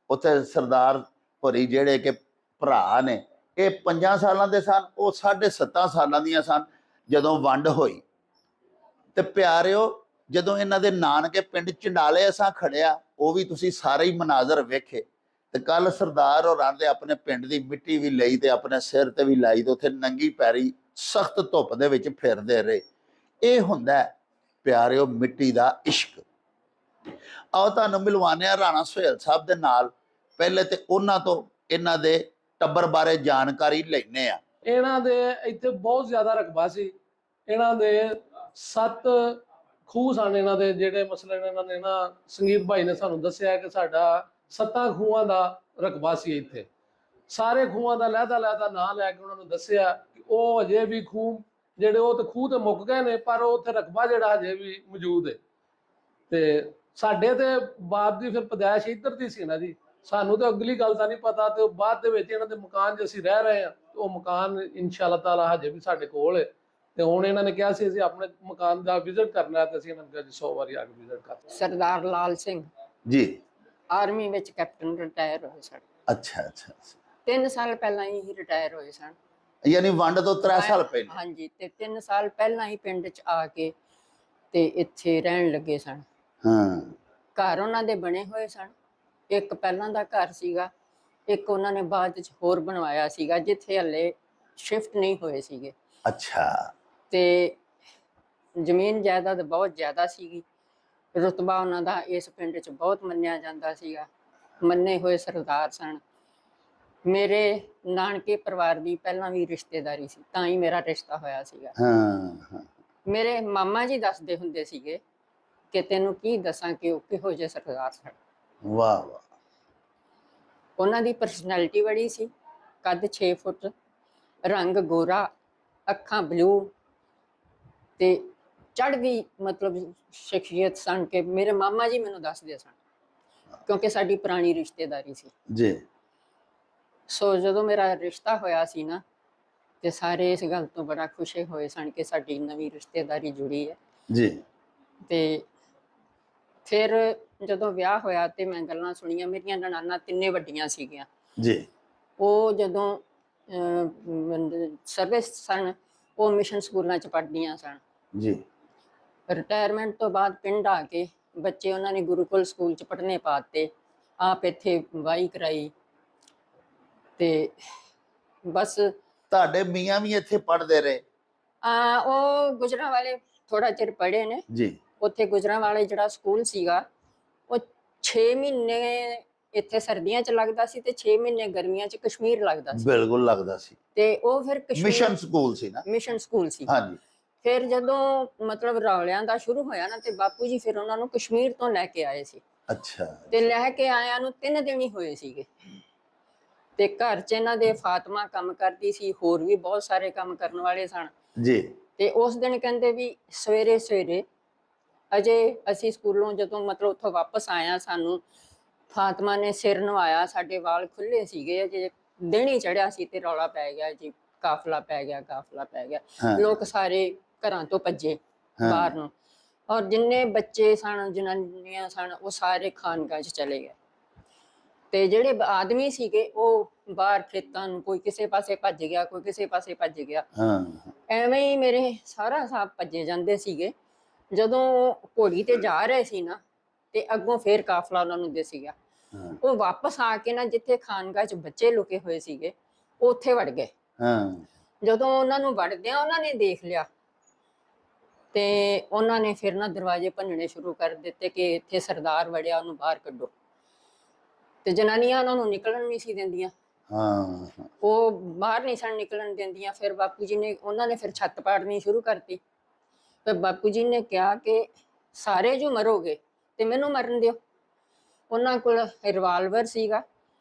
ਉੱਥੇ। ਸਰਦਾਰ ਹੋਰੀ ਜਿਹੜੇ ਕਿ ਭਰਾ ਨੇ, ਇਹ 5 ਸਾਲਾਂ ਦੇ ਸਨ, ਉਹ 7.5 ਸਾਲਾਂ ਦੀਆਂ ਸਨ ਜਦੋਂ ਵੰਡ ਹੋਈ। ਤੇ ਪਿਆਰਿਓ, ਜਦੋਂ ਇਹਨਾਂ ਦੇ ਨਾਨਕੇ ਪਿੰਡ ਚੰਡਾਲੇ ਅਸਾਂ ਖੜਿਆ, ਉਹ ਵੀ ਤੁਸੀਂ ਸਾਰੇ ਹੀ ਮਨਾਜ਼ਰ ਵੇਖੇ। ਤੇ ਕੱਲ ਸਰਦਾਰ ਹੋਰਾਂ ਦੇ ਆਪਣੇ ਪਿੰਡ ਦੀ ਮਿੱਟੀ ਵੀ ਲਈ ਤੇ ਆਪਣੇ ਸਿਰ ਤੇ ਵੀ ਲਾਈ, ਤੇ ਉੱਥੇ ਨੰਗੀ ਪੈਰੀ ਸਖਤ ਧੁੱਪ ਦੇ ਵਿੱਚ ਫਿਰਦੇ ਰਹੇ। ਇਹ ਹੁੰਦਾ ਪਿਆਰਿਓ ਮਿੱਟੀ ਦਾ ਇਸ਼ਕ। ਆਓ ਤੁਹਾਨੂੰ ਮਿਲਵਾਉਂਦੇ ਹਾਂ ਰਾਣਾ ਸੁਹੇਲ ਸਾਹਿਬ ਦੇ ਨਾਲ। ਪਹਿਲੇ ਤੇ ਉਹਨਾਂ ਤੋਂ ਇਹਨਾਂ ਦੇ ਟੱਬਰ ਬਾਰੇ ਜਾਣਕਾਰੀ ਲੈਣੇ ਆ। ਇਹਨਾਂ ਦੇ ਇੱਥੇ ਬਹੁਤ ਜ਼ਿਆਦਾ ਰਕਬਾ ਸੀ। ਇਹਨਾਂ ਦੇ 7 ਖੂਹ ਸਨ। ਇਹਨਾਂ ਦੇ ਜਿਹੜੇ ਮਸਲਨ ਇਹਨਾਂ ਨੇ ਨਾ ਸੰਗੀਤ ਭਾਈ ਨੇ ਸਾਨੂੰ ਦੱਸਿਆ ਕਿ ਸਾਡਾ 7 ਖੂਹਾਂ ਦਾ ਰਕਬਾ ਸੀ ਇੱਥੇ। ਸਾਰੇ ਖੂਹਾਂ ਦਾ ਲਹਿਦਾ ਨਾਂ ਲੈ ਕੇ ਉਹਨਾਂ ਨੂੰ ਦੱਸਿਆ ਕਿ ਉਹ ਅਜੇ ਵੀ ਖੂਹ ਜਿਹੜੇ ਉਹ ਤੇ ਖੂਹ ਤੇ ਮੁੱਕ ਗਏ ਨੇ, ਪਰ ਉੱਥੇ ਰਕਬਾ ਜਿਹੜਾ ਅਜੇ ਵੀ ਮੌਜੂਦ ਹੈ। ਤੇ ਸਾਡੇ ਤੇ ਬਾਪ ਦੀ ਫਿਰ ਪੈਦਾਇਸ਼ ਇੱਧਰ ਦੀ ਸੀ ਨਾ ਜੀ, ਸਾਨੂੰ ਤਾਂ ਅਗਲੀ ਗੱਲ ਤਾਂ ਨਹੀਂ ਪਤਾ। ਤੇ ਬਾਅਦ ਦੇ ਵਿੱਚ ਇਹਨਾਂ ਦੇ ਮਕਾਨ 'ਚ ਅਸੀਂ ਰਹਿ ਰਹੇ ਹਾਂ, ਉਹ ਮਕਾਨ ਇਨਸ਼ਾਅੱਲਾ ਤਾਲਾ ਹਜੇ ਵੀ ਸਾਡੇ ਕੋਲ ਹੈ। ਤੇ ਹੁਣ ਇਹਨਾਂ ਨੇ ਕਿਹਾ ਸੀ ਅਸੀਂ ਆਪਣੇ ਮਕਾਨ ਦਾ ਵਿਜ਼ਿਟ ਕਰਨਾ, ਤੇ ਅਸੀਂ ਇਹਨਾਂ ਨੂੰ ਕਿਹਾ ਜੀ 100 ਵਾਰੀ ਆ ਕੇ ਵਿਜ਼ਿਟ ਕਰ। ਸਰਦਾਰ ਲਾਲ ਸਿੰਘ ਜੀ ਆਰਮੀ ਵਿੱਚ ਕੈਪਟਨ ਰਿਟਾਇਰ ਹੋਏ ਸਨ। ਅੱਛਾ। 3 ਸਾਲ ਪਹਿਲਾਂ ਹੀ ਰਿਟਾਇਰ ਹੋਏ ਸਨ, ਯਾਨੀ ਵੰਡ ਤੋਂ 3 ਸਾਲ ਪਹਿਲਾਂ। ਹਾਂਜੀ, ਤੇ 3 ਸਾਲ ਪਹਿਲਾਂ ਹੀ ਪਿੰਡ 'ਚ ਆ ਕੇ ਤੇ ਇੱਥੇ ਰਹਿਣ ਲੱਗੇ ਸਨ। ਹਾਂ, ਘਰ ਉਹਨਾਂ ਦੇ ਬਣੇ ਹੋਏ ਸਨ। ਇੱਕ ਪਹਿਲਾਂ ਦਾ ਘਰ ਸੀਗਾ, ਇੱਕ ਉਹਨਾਂ ਨੇ ਬਾਅਦ 'ਚ ਹੋਰ ਬਣਵਾਇਆ ਸੀਗਾ, ਜਿੱਥੇ ਹਲੇ ਸ਼ਿਫਟ ਨਹੀਂ ਹੋਏ ਸੀਗੇ। ਅੱਛਾ। ਤੇ ਜ਼ਮੀਨ ਜਾਇਦਾਦ ਬਹੁਤ ਜ਼ਿਆਦਾ ਸੀਗੀ। ਰੁਤਬਾ ਉਹਨਾਂ ਦਾ ਇਸ ਪਿੰਡ 'ਚ ਬਹੁਤ ਮੰਨਿਆ ਜਾਂਦਾ ਸੀਗਾ, ਮੰਨੇ ਹੋਏ ਸਰਦਾਰ ਸਨ। ਮੇਰੇ ਨਾਨਕੇ ਪਰਿਵਾਰ ਦੀ ਪਹਿਲਾਂ ਵੀ ਰਿਸ਼ਤੇਦਾਰੀ ਸੀ, ਤਾਂ ਹੀ ਮੇਰਾ ਰਿਸ਼ਤਾ ਹੋਇਆ ਸੀਗਾ। ਹਾਂ। ਮੇਰੇ ਮਾਮਾ ਜੀ ਦੱਸਦੇ ਹੁੰਦੇ ਸੀਗੇ ਕਿ ਤੈਨੂੰ ਕੀ ਦੱਸਾਂ ਕਿ ਉਹ ਕਿਹੋ ਜਿਹੇ ਸਰਦਾਰ ਸਨ। ਵਾਹ ਵਾਹ। ਉਹਨਾਂ ਦੀ ਪਰਸਨੈਲਿਟੀ ਬੜੀ ਸੀ। ਕੱਦ 6 ਫੁੱਟ, ਰੰਗ ਗੋਰਾ, ਅੱਖਾਂ ਬਲੂ, ਤੇ ਚੜ੍ਹਦੀ ਮਤਲਬ ਸ਼ਖਸੀਅਤ ਸਨ ਕਿ ਮੇਰੇ ਮਾਮਾ ਜੀ ਮੈਨੂੰ ਦੱਸਦੇ ਸਨ, ਕਿਉਂਕਿ ਸਾਡੀ ਪੁਰਾਣੀ ਰਿਸ਼ਤੇਦਾਰੀ ਸੀ ਜੀ। ਸੋ ਜਦੋਂ ਮੇਰਾ ਰਿਸ਼ਤਾ ਹੋਇਆ ਸੀ ਨਾ, ਤੇ ਸਾਰੇ ਇਸ ਗੱਲ ਤੋਂ ਬੜਾ ਖੁਸ਼ ਹੋਏ ਸਨ ਕਿ ਸਾਡੀ ਨਵੀਂ ਰਿਸ਼ਤੇਦਾਰੀ ਜੁੜੀ ਹੈ ਜੀ। ਤੇ ਫਿਰ ਜਦੋਂ ਵਿਆਹ ਹੋਇਆ ਤੇ ਮੈਂ ਗੱਲਾਂ ਸੁਣੀਆਂ। ਮੇਰੀਆਂ ਨਨਾਨਾਂ 3 ਵੱਡੀਆਂ ਸੀਗੀਆਂ ਜੀ। ਉਹ ਜਦੋਂ ਸਰਵਿਸ ਸਨ, ਉਹ ਮਿਸ਼ਨ ਸਕੂਲਾਂ 'ਚ ਪੜ੍ਹਦੀਆਂ ਸਨ। ਜੀ। ਰਿਟਾਇਰਮੈਂਟ ਤੋਂ ਬਾਅਦ ਪਿੰਡ ਆ ਕੇ ਬੱਚੇ ਉਹਨਾਂ ਨੇ ਗੁਰੂਕੁਲ ਸਕੂਲ ਚ ਪੜ੍ਹਨੇ ਪਾਤੇ, ਆਪ ਇੱਥੇ ਵਾਈ ਕਰਾਈ। ਤੇ ਬਸ ਤੁਹਾਡੇ ਮੀਆਂ ਵੀ ਇੱਥੇ ਪੜ੍ਹਦੇ ਰਹੇ? ਉਹ ਗੁਜਰਾਂਵਾਲੇ ਥੋੜਾ ਚਿਰ ਪੜ੍ਹੇ ਨੇ। ਜੀ। ਉੱਥੇ ਗੁਜਰਾਂਵਾਲੇ ਜਿਹੜਾ ਸਕੂਲ ਸੀਗਾ ਉਹ 6 ਮਹੀਨੇ ਇੱਥੇ ਸਰਦੀਆਂ ਚ ਲੱਗਦਾ ਸੀ ਤੇ 6 ਮਹੀਨੇ ਗਰਮੀਆਂ ਚ ਕਸ਼ਮੀਰ ਲੱਗਦਾ ਸੀ। ਬਿਲਕੁਲ ਲੱਗਦਾ ਸੀ। ਤੇ ਉਹ ਫਿਰ ਕਸ਼ਮੀਰ ਮਿਸ਼ਨ ਸਕੂਲ ਸੀ ਨਾ? ਮਿਸ਼ਨ ਸਕੂਲ ਸੀ। ਹਾਂਜੀ। ਫਿਰ ਜਦੋਂ ਮਤਲਬ ਰੌਲਿਆਂ ਦਾ ਸ਼ੁਰੂ ਹੋਇਆ ਨਾ ਤੇ ਬਾਪੂ ਜੀ ਫਿਰ ਉਹਨਾਂ ਨੂੰ ਕਸ਼ਮੀਰ ਤੋਂ ਲੈ ਕੇ ਆਏ ਸੀ। ਅੱਛਾ। ਤੇ ਲੈ ਕੇ ਆਇਆਂ ਨੂੰ 3 ਦਿਨ ਹੀ ਹੋਏ ਸੀਗੇ। ਤੇ ਘਰ ਚ ਇਹਨਾਂ ਦੇ ਫਾਤਮਾ ਕੰਮ ਕਰਦੀ ਸੀ, ਹੋਰ ਵੀ ਬਹੁਤ ਸਾਰੇ ਕੰਮ ਕਰਨ ਵਾਲੇ ਸਨ ਜੀ। ਤੇ ਉਸ ਦਿਨ ਕਹਿੰਦੇ ਵੀ ਸਵੇਰੇ ਸਵੇਰੇ ਅਜੇ ਅਸੀਂ ਸਕੂਲੋਂ ਜਦੋਂ ਮਤਲਬ ਉੱਥੋਂ ਵਾਪਸ ਆਇਆ, ਸਾਨੂੰ ਫਾਤਮਾ ਨੇ ਸਿਰ ਨਵਾਇਆ, ਸਾਡੇ ਵਾਲ ਖੁੱਲੇ ਸੀਗੇ, ਅਜੇ ਦਿਨ ਹੀ ਚੜਿਆ ਸੀ ਤੇ ਰੌਲਾ ਪੈ ਗਿਆ ਜੀ, ਕਾਫਲਾ ਪੈ ਗਿਆ, ਕਾਫਲਾ ਪੈ ਗਿਆ। ਹਾਂ। ਲੋਕ ਸਾਰੇ ਘਰਾਂ ਤੋਂ ਭੱਜੇ ਬਾਹਰ ਨੂੰ, ਔਰ ਜਿੰਨੇ ਬੱਚੇ ਸਨ, ਜਨਾਨੀਆਂ ਸਨ, ਉਹ ਸਾਰੇ ਖਾਨਗਾਹ 'ਚ ਚਲੇ ਗਏ। ਤੇ ਜਿਹੜੇ ਆਦਮੀ ਸੀਗੇ ਉਹ ਬਾਹਰ ਖੇਤਾਂ ਨੂੰ, ਕੋਈ ਕਿਸੇ ਪਾਸੇ ਭੱਜ ਗਿਆ, ਕੋਈ ਕਿਸੇ ਪਾਸੇ ਭੱਜ ਗਿਆ। ਹਾਂ। ਐਵੇਂ ਹੀ ਮੇਰੇ ਸਾਰਾ ਸਾਹਿਬ ਭੱਜੇ ਜਾਂਦੇ ਸੀਗੇ। ਜਦੋਂ ਘੋੜੀ ਤੇ ਜਾ ਰਹੇ ਸੀ ਨਾ ਤੇ ਅੱਗੋਂ ਫੇਰ ਕਾਫਲਾ ਉਹਨਾਂ ਨੂੰ ਦਿਸ ਗਿਆ। ਹਾਂ। ਉਹ ਵਾਪਸ ਆ ਕੇ ਨਾ ਜਿੱਥੇ ਖਾਨਗਾਹ 'ਚ ਬੱਚੇ ਲੁਕੇ ਹੋਏ ਸੀਗੇ ਉੱਥੇ ਵੜ ਗਏ। ਹਾਂ। ਜਦੋਂ ਉਹਨਾਂ ਨੂੰ ਵੜਦਿਆਂ ਉਹਨਾਂ ਨੇ ਦੇਖ ਲਿਆ ਤੇ ਉਹਨਾਂ ਨੇ ਫਿਰ ਨਾ ਦਰਵਾਜ਼ੇ ਭੰਨਣੇ ਸ਼ੁਰੂ ਕਰ ਦਿੱਤੇ ਕਿ ਇੱਥੇ ਸਰਦਾਰ ਵੜਿਆ, ਉਹਨੂੰ ਬਾਹਰ ਕੱਢੋ। ਤੇ ਜਨਾਨੀਆਂ ਉਹਨਾਂ ਨੂੰ ਨਿਕਲਣ ਨਹੀਂ ਸੀ ਦਿੰਦੀਆਂ। ਹਾਂ। ਉਹ ਬਾਹਰ ਨਹੀਂ ਸਨ ਨਿਕਲਣ ਦਿੰਦੀਆਂ। ਫਿਰ ਬਾਪੂ ਜੀ ਨੇ, ਉਹਨਾਂ ਨੇ ਫਿਰ ਛੱਤ ਪਾੜਨੀ ਸ਼ੁਰੂ ਕਰਤੀ। ਤੇ ਬਾਪੂ ਜੀ ਨੇ ਕਿਹਾ ਕਿ ਸਾਰੇ ਜੋ ਮਰੋਗੇ ਤੇ ਮੈਨੂੰ ਮਰਨ ਦਿਓ। ਉਹਨਾਂ ਕੋਲ ਰਿਵਾਲਵਰ ਸੀਗਾ,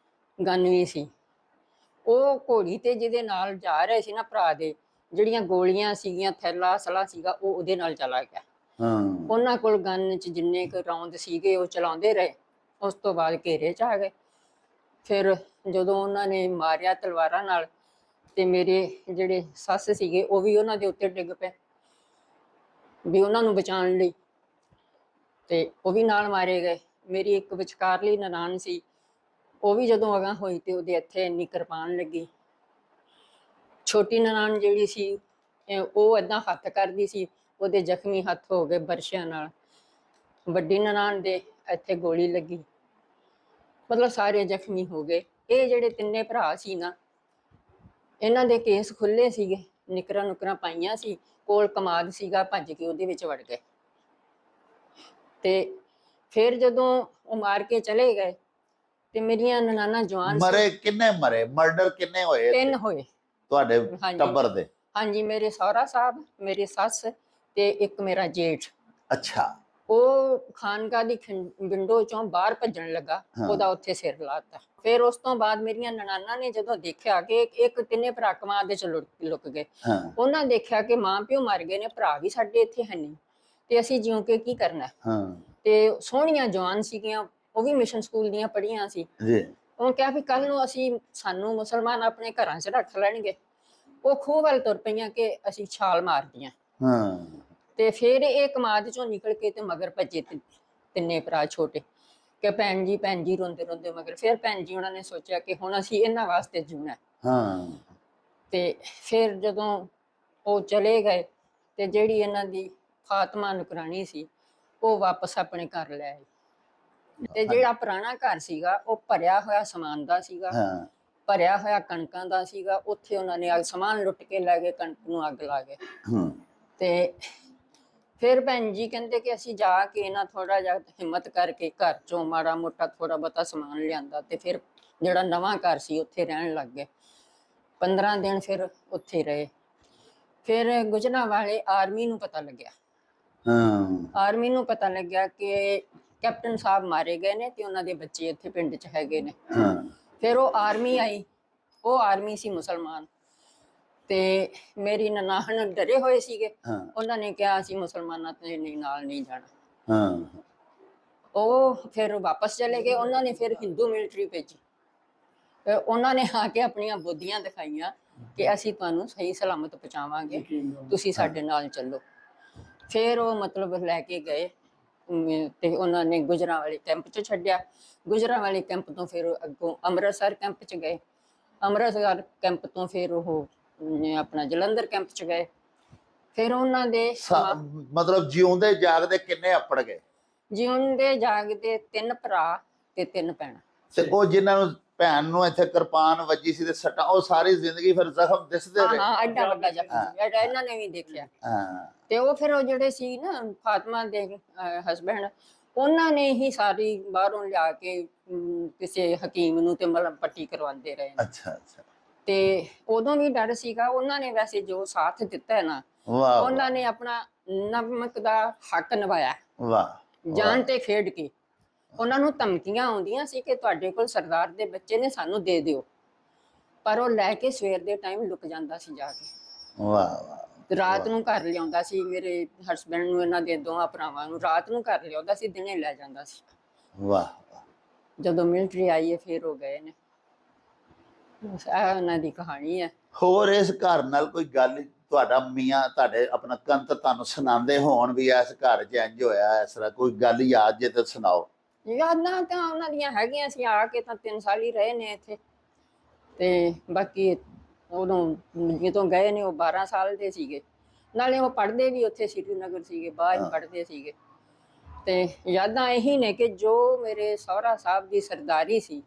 ਗਨ ਵੀ ਸੀ। ਉਹ ਘੋੜੀ ਤੇ ਜਿਹਦੇ ਨਾਲ ਜਾ ਰਹੇ ਸੀ ਨਾ ਭਰਾ ਦੇ, ਜਿਹੜੀਆਂ ਗੋਲੀਆਂ ਸੀਗੀਆਂ, ਥੈਲਾ ਅਸਲਾ ਸੀਗਾ, ਉਹ ਉਹਦੇ ਨਾਲ ਚਲਾ ਗਿਆ। ਹਾਂ। ਉਹਨਾਂ ਕੋਲ ਗਨ 'ਚ ਜਿੰਨੇ ਕੁ ਰੌਂਦ ਸੀਗੇ ਉਹ ਚਲਾਉਂਦੇ ਰਹੇ। ਉਸ ਤੋਂ ਬਾਅਦ ਘੇਰੇ 'ਚ ਆ ਗਏ। ਫਿਰ ਜਦੋਂ ਉਹਨਾਂ ਨੇ ਮਾਰਿਆ ਤਲਵਾਰਾਂ ਨਾਲ ਤੇ ਮੇਰੇ ਜਿਹੜੇ ਸੱਸ ਸੀਗੇ ਉਹ ਵੀ ਉਹਨਾਂ ਦੇ ਉੱਤੇ ਡਿੱਗ ਪਏ ਵੀ ਉਹਨਾਂ ਨੂੰ ਬਚਾਉਣ ਲਈ, ਤੇ ਉਹ ਵੀ ਨਾਲ ਮਾਰੇ ਗਏ। ਮੇਰੀ ਇੱਕ ਵਿਚਕਾਰਲੀ ਨਨਾਣ ਸੀ, ਉਹ ਵੀ ਜਦੋਂ ਅਗਾਂਹ ਹੋਈ ਤੇ ਉਹਦੇ ਇੱਥੇ ਇੰਨੀ ਕਿਰਪਾਨ ਲੱਗੀ। ਛੋਟੀ ਨਨਾਣ ਜਿਹੜੀ ਸੀ ਉਹ ਏਦਾਂ ਹੱਥ ਕਰਦੀ ਸੀ, ਉਹਦੇ ਜ਼ਖਮੀ ਹੱਥ ਹੋ ਗਏ ਬਰਸ਼ਿਆਂ ਨਾਲ। ਵੱਡੀ ਨਨਾਣ ਦੇ ਇੱਥੇ ਗੋਲੀ ਲੱਗੀ, ਮਤਲਬ ਸਾਰੇ ਜ਼ਖਮੀ ਹੋ ਗਏ। ਇਹ ਜਿਹੜੇ ਤਿੰਨੇ ਭਰਾ ਸੀ ਨਾ, ਇਹਨਾਂ ਦੇ ਕੇਸ ਖੁੱਲੇ ਸੀਗੇ, ਨਿਕਰਾਂ ਨੁਕਰਾਂ ਪਾਈਆਂ ਸੀ, ਕੋਲ ਕਮਾਦ ਸੀਗਾ, ਭੱਜ ਕੇ ਉਹਦੇ ਵਿੱਚ ਵੜ ਗਏ। ਤੇ ਫਿਰ ਜਦੋਂ ਉਹ ਮਾਰ ਕੇ ਚਲੇ ਗਏ ਤੇ ਮੇਰੀਆਂ ਨਨਾਣਾ ਜਵਾਨ ਮਰੇ ਕਿੰਨੇ? ਮਰੇ ਮਰਡਰ ਕਿੰਨੇ ਹੋਏ ਇੱਥੇ? 3 ਹੋਏ ਤੁਹਾਡੇ ਹਾਂਜੀ। ਟੱਬਰ ਦੇ? ਹਾਂਜੀ, ਮੇਰੇ ਸਹੁਰਾ ਸਾਹਿਬ, ਮੇਰੀ ਸੱਸ ਤੇ ਇੱਕ ਮੇਰਾ ਜੇਠ। ਅੱਛਾ। ਉਹ ਖਾਨਗਾਹ ਦੀ ਵਿੰਡੋ ਚੋਂ ਬਾਹਰ ਭੱਜਣ ਲੱਗਾ, ਉਹਦਾ ਉੱਥੇ ਸਿਰ ਲਾਤਾ। ਫਿਰ ਉਸ ਤੋਂ ਬਾਅਦ ਮੇਰੀਆਂ ਨਨਾਣਾ ਨੇ ਜਦੋਂ ਦੇਖਿਆ ਕਿ ਇੱਕ ਤਿੰਨੇ ਭਰਾ ਕਮਾਦ ਦੇ ਚ ਲੁਕ ਗਏ, ਹਾਂ। ਉਹਨਾਂ ਦੇਖਿਆ ਕਿ ਮਾਂ ਪਿਓ ਮਰ ਗਏ ਨੇ, ਭਰਾ ਵੀ ਸਾਡੇ ਇੱਥੇ ਹੈ ਨਹੀਂ, ਤੇ ਅਸੀਂ ਜਿਉਂ ਕੇ ਕੀ ਕਰਨਾ। ਹਾਂ। ਤੇ ਸੋਹਣੀਆਂ ਜਵਾਨ ਸੀਗੀਆਂ, ਉਹ ਵੀ ਮਿਸ਼ਨ ਸਕੂਲ ਦੀਆਂ ਪੜ੍ਹੀਆਂ ਸੀ। ਜੀ। ਉਹ ਕਿਹਾ ਵੀ ਕੱਲ ਨੂੰ ਸਾਨੂੰ ਮੁਸਲਮਾਨ ਆਪਣੇ ਘਰਾਂ 'ਚ ਰੱਖ ਲੈਣਗੇ। ਉਹ ਖੂਹ ਵੱਲ ਤੁਰ ਪਈਆਂ ਕਿ ਅਸੀਂ ਛਾਲ ਮਾਰਦੀਆਂ। ਹਾਂ। ਤੇ ਫਿਰ ਇਹ ਕਮਾਦ ਚੋਂ ਨਿਕਲ ਕੇ ਤੇ ਮਗਰ ਭੱਜੇ ਤਿੰਨੇ ਭਰਾ ਛੋਟੇ, ਕਿ ਭੈਣ ਜੀ ਰੋਂਦੇ ਰੋਂਦੇ ਮਗਰ। ਫਿਰ ਭੈਣ ਜੀ ਉਹਨਾਂ ਨੇ ਸੋਚਿਆ ਕਿ ਹੁਣ ਅਸੀਂ ਇਹਨਾਂ ਵਾਸਤੇ ਜਿਉਣਾ। ਹਾਂ। ਤੇ ਫਿਰ ਜਦੋਂ ਉਹ ਚਲੇ ਗਏ ਤੇ ਜਿਹੜੀ ਇਹਨਾਂ ਦੀ ਫਾਤਮਾ ਨੁਕਰਾਣੀ ਸੀ ਉਹ ਵਾਪਸ ਆਪਣੇ ਘਰ ਲੈ ਆਈ। ਤੇ ਜਿਹੜਾ ਪੁਰਾਣਾ ਘਰ ਸੀਗਾ ਉਹ ਭਰਿਆ ਹੋਇਆ ਸਮਾਨ ਦਾ ਸੀਗਾ, ਹਾਂ। ਭਰਿਆ ਹੋਇਆ ਕਣਕਾਂ ਦਾ ਸੀਗਾ। ਉੱਥੇ ਉਹਨਾਂ ਨੇ ਸਮਾਨ ਲੁੱਟ ਕੇ ਲੈ ਗਏ, ਕਣਕ ਨੂੰ ਅੱਗ ਲਾ ਗਏ। ਤੇ ਫਿਰ ਭੈਣ ਜੀ ਕਹਿੰਦੇ ਕਿ ਅਸੀਂ ਜਾ ਕੇ ਨਾ ਥੋੜਾ ਜਿਹਾ ਹਿੰਮਤ ਕਰਕੇ ਘਰ ਚੋਂ ਮਾੜਾ ਮੋਟਾ ਥੋੜਾ ਬਹੁਤਾ ਸਮਾਨ ਲਿਆਂਦਾ ਤੇ ਫਿਰ ਜਿਹੜਾ ਨਵਾਂ ਘਰ ਸੀ ਉੱਥੇ ਰਹਿਣ ਲੱਗ ਗਏ। 15 ਦਿਨ ਫਿਰ ਉੱਥੇ ਰਹੇ। ਫਿਰ ਗੁਜਰਾਂਵਾਲੇ ਆਰਮੀ ਨੂੰ ਪਤਾ ਲੱਗਿਆ। ਆਰਮੀ ਨੂੰ ਪਤਾ ਲੱਗਿਆ ਕਿ ਕੈਪਟਨ ਸਾਹਿਬ ਮਾਰੇ ਗਏ ਨੇ ਤੇ ਉਹਨਾਂ ਦੇ ਬੱਚੇ ਇੱਥੇ ਪਿੰਡ 'ਚ ਹੈਗੇ ਨੇ। ਫਿਰ ਉਹ ਆਰਮੀ ਆਈ, ਉਹ ਆਰਮੀ ਸੀ ਮੁਸਲਮਾਨ। ਤੇ ਮੇਰੀ ਨਨਾਣ ਡਰੇ ਹੋਏ ਸੀਗੇ, ਉਹਨਾਂ ਨੇ ਕਿਹਾ ਅਸੀਂ ਮੁਸਲਮਾਨਾਂ ਦੇ ਨਾਲ ਨਹੀਂ ਜਾਣਾ। ਉਹ ਫਿਰ ਵਾਪਸ ਚਲੇ ਗਏ। ਉਹਨਾਂ ਨੇ ਫਿਰ ਹਿੰਦੂ ਮਿਲਟਰੀ ਭੇਜੀ। ਉਹਨਾਂ ਨੇ ਆ ਕੇ ਆਪਣੀਆਂ ਬੁੱਧੀਆਂ ਦਿਖਾਈਆਂ ਕਿ ਅਸੀਂ ਤੁਹਾਨੂੰ ਸਹੀ ਸਲਾਮਤ ਪਹੁੰਚਾਵਾਂਗੇ, ਤੁਸੀਂ ਸਾਡੇ ਨਾਲ ਚੱਲੋ। ਫਿਰ ਉਹ ਮਤਲਬ ਲੈ ਕੇ ਗਏ ਤੇ ਉਹਨਾਂ ਨੇ ਗੁਜਰਾਂਵਾਲੇ ਕੈਂਪ 'ਚ ਛੱਡਿਆ। ਗੁਜਰਾਂਵਾਲੇ ਕੈਂਪ ਤੋਂ ਫਿਰ ਅੱਗੋਂ ਅੰਮ੍ਰਿਤਸਰ ਕੈਂਪ 'ਚ ਗਏ। ਅੰਮ੍ਰਿਤਸਰ ਕੈਂਪ ਤੋਂ ਫਿਰ ਉਹ ਆਪਣਾ ਜਲੰਧਰ ਕੈਂਪ 'ਚ ਗਏ। ਫਿਰ ਉਹਨਾਂ ਦੇ ਮਤਲਬ ਜਿਉਂਦੇ ਜਾਗਦੇ ਕਿੰਨੇ ਅੱਪੜ ਗਏ? ਜਿਉਂਦੇ ਜਾਗਦੇ 3 ਭਰਾ ਤੇ 3 ਭੈਣਾਂ। ਤੇ ਉਹ ਜਿਨ੍ਹਾਂ ਨੂੰ ਭੈਣ ਨੂੰ ਇੱਥੇ ਕਿਰਪਾਨ ਵੱਜੀ ਸੀ ਤੇ ਸੱਟਾਂ, ਉਹ ਸਾਰੀ ਜ਼ਿੰਦਗੀ ਫਿਰ ਜ਼ਖਮ ਦਿਸਦੇ ਹਾਂ ਰਹੇ। ਹਾਂ, ਐਡਾ ਵੱਡਾ ਜ਼ਖਮ ਇਹਨਾਂ ਨੇ ਵੀ ਦੇਖਿਆ। ਹਾਂ ਤੇ ਉਹ ਫਿਰ ਉਹ ਜਿਹੜੇ ਸੀ ਨਾ ਫਾਤਮਾ ਦੇ ਹਸਬੈਂਡ, ਉਹਨਾਂ ਨੇ ਹੀ ਸਾਰੀ ਬਾਹਰੋਂ ਲਿਆ ਕੇ ਕਿਸੇ ਹਕੀਮ ਨੂੰ ਤੇ ਮਲਮ ਪੱਟੀ ਕਰਵਾਉਂਦੇ ਰਹੇ ਨੇ। ਅੱਛਾ ਅੱਛਾ, ਤੇ ਉਦੋਂ ਵੀ ਡਰ ਸੀਗਾ। ਉਹਨਾਂ ਨੇ ਵੈਸੇ ਜੋ ਸਾਥ ਦਿੱਤਾ ਹੈ ਨਾ, ਵਾਹ ਉਹਨਾਂ ਨੇ ਆਪਣਾ ਨਮਕ ਦਾ ਹੱਕ ਨਿਭਾਇਆ, ਵਾਹ ਜਾਨ ਤੇ ਖੇਡ ਕੇ। ਉਹਨਾਂ ਨੂੰ ਧਮਕੀਆਂ ਆਉਂਦੀਆਂ ਸੀ ਕਿ ਤੁਹਾਡੇ ਕੋਲ ਸਰਦਾਰ ਦੇ ਬੱਚੇ ਨੇ, ਸਾਨੂੰ ਦੇ ਦਿਓ, ਪਰ ਉਹ ਲੈ ਕੇ ਸਵੇਰ ਦੇ ਟਾਈਮ ਲੁਕ ਜਾਂਦਾ ਸੀ ਜਾ ਕੇ। ਵਾਹ ਵਾਹ, ਤੇ ਰਾਤ ਨੂੰ ਘਰ ਲਿਆਉਂਦਾ ਸੀ। ਮੇਰੇ ਹਸਬੈਂਡ ਨੂੰ, ਇਹਨਾਂ ਦੇ ਦੋਹਾਂ ਭਰਾਵਾਂ ਨੂੰ ਰਾਤ ਨੂੰ ਘਰ ਲਿਆਉਂਦਾ ਸੀ, ਦਿਨੇ ਲੈ ਜਾਂਦਾ ਸੀ। ਵਾਹ। ਜਦੋਂ ਮਿਲਟਰੀ ਆਈ ਹੈ ਫਿਰ ਉਹ ਗਏ ਨੇ। ਬਸ ਇਹ ਉਹਨਾਂ ਦੀ ਕਹਾਣੀ ਹੈ। ਹੋਰ ਇਸ ਘਰ ਨਾਲ ਕੋਈ ਗੱਲ ਤੁਹਾਡਾ ਮੀਆਂ ਤੁਹਾਡੇ ਆਪਣਾ ਕੰਤ ਤੁਹਾਨੂੰ ਸੁਣਾਉਂਦੇ ਹੋਣ ਵੀ ਇਸ ਘਰ 'ਚ ਇੰਜ ਹੋਇਆ, ਇਸ ਤਰ੍ਹਾਂ ਕੋਈ ਗੱਲ ਯਾਦ ਜੇ ਤਾਂ ਸੁਣਾਓ। ਯਾਦਾਂ ਤਾਂ ਉਹਨਾਂ ਦੀਆਂ ਹੈਗੀਆਂ ਸੀ। ਆ ਕੇ ਤਾਂ 3 ਸਾਲ ਹੀ ਰਹੇ ਨੇ ਇੱਥੇ, ਤੇ ਬਾਕੀ ਉਦੋਂ ਜਦੋਂ ਗਏ ਨੇ ਉਹ 12 ਸਾਲ ਦੇ ਸੀਗੇ। ਨਾਲੇ ਉਹ ਪੜ੍ਹਦੇ ਵੀ ਉੱਥੇ ਸ਼੍ਰੀਨਗਰ ਸੀਗੇ, ਬਾਹਰ ਹੀ ਪੜ੍ਹਦੇ ਸੀਗੇ। ਤੇ ਯਾਦਾਂ ਇਹੀ ਨੇ ਕਿ ਜੋ ਮੇਰੇ ਸਹੁਰਾ ਸਾਹਿਬ ਦੀ ਸਰਦਾਰੀ ਸੀ,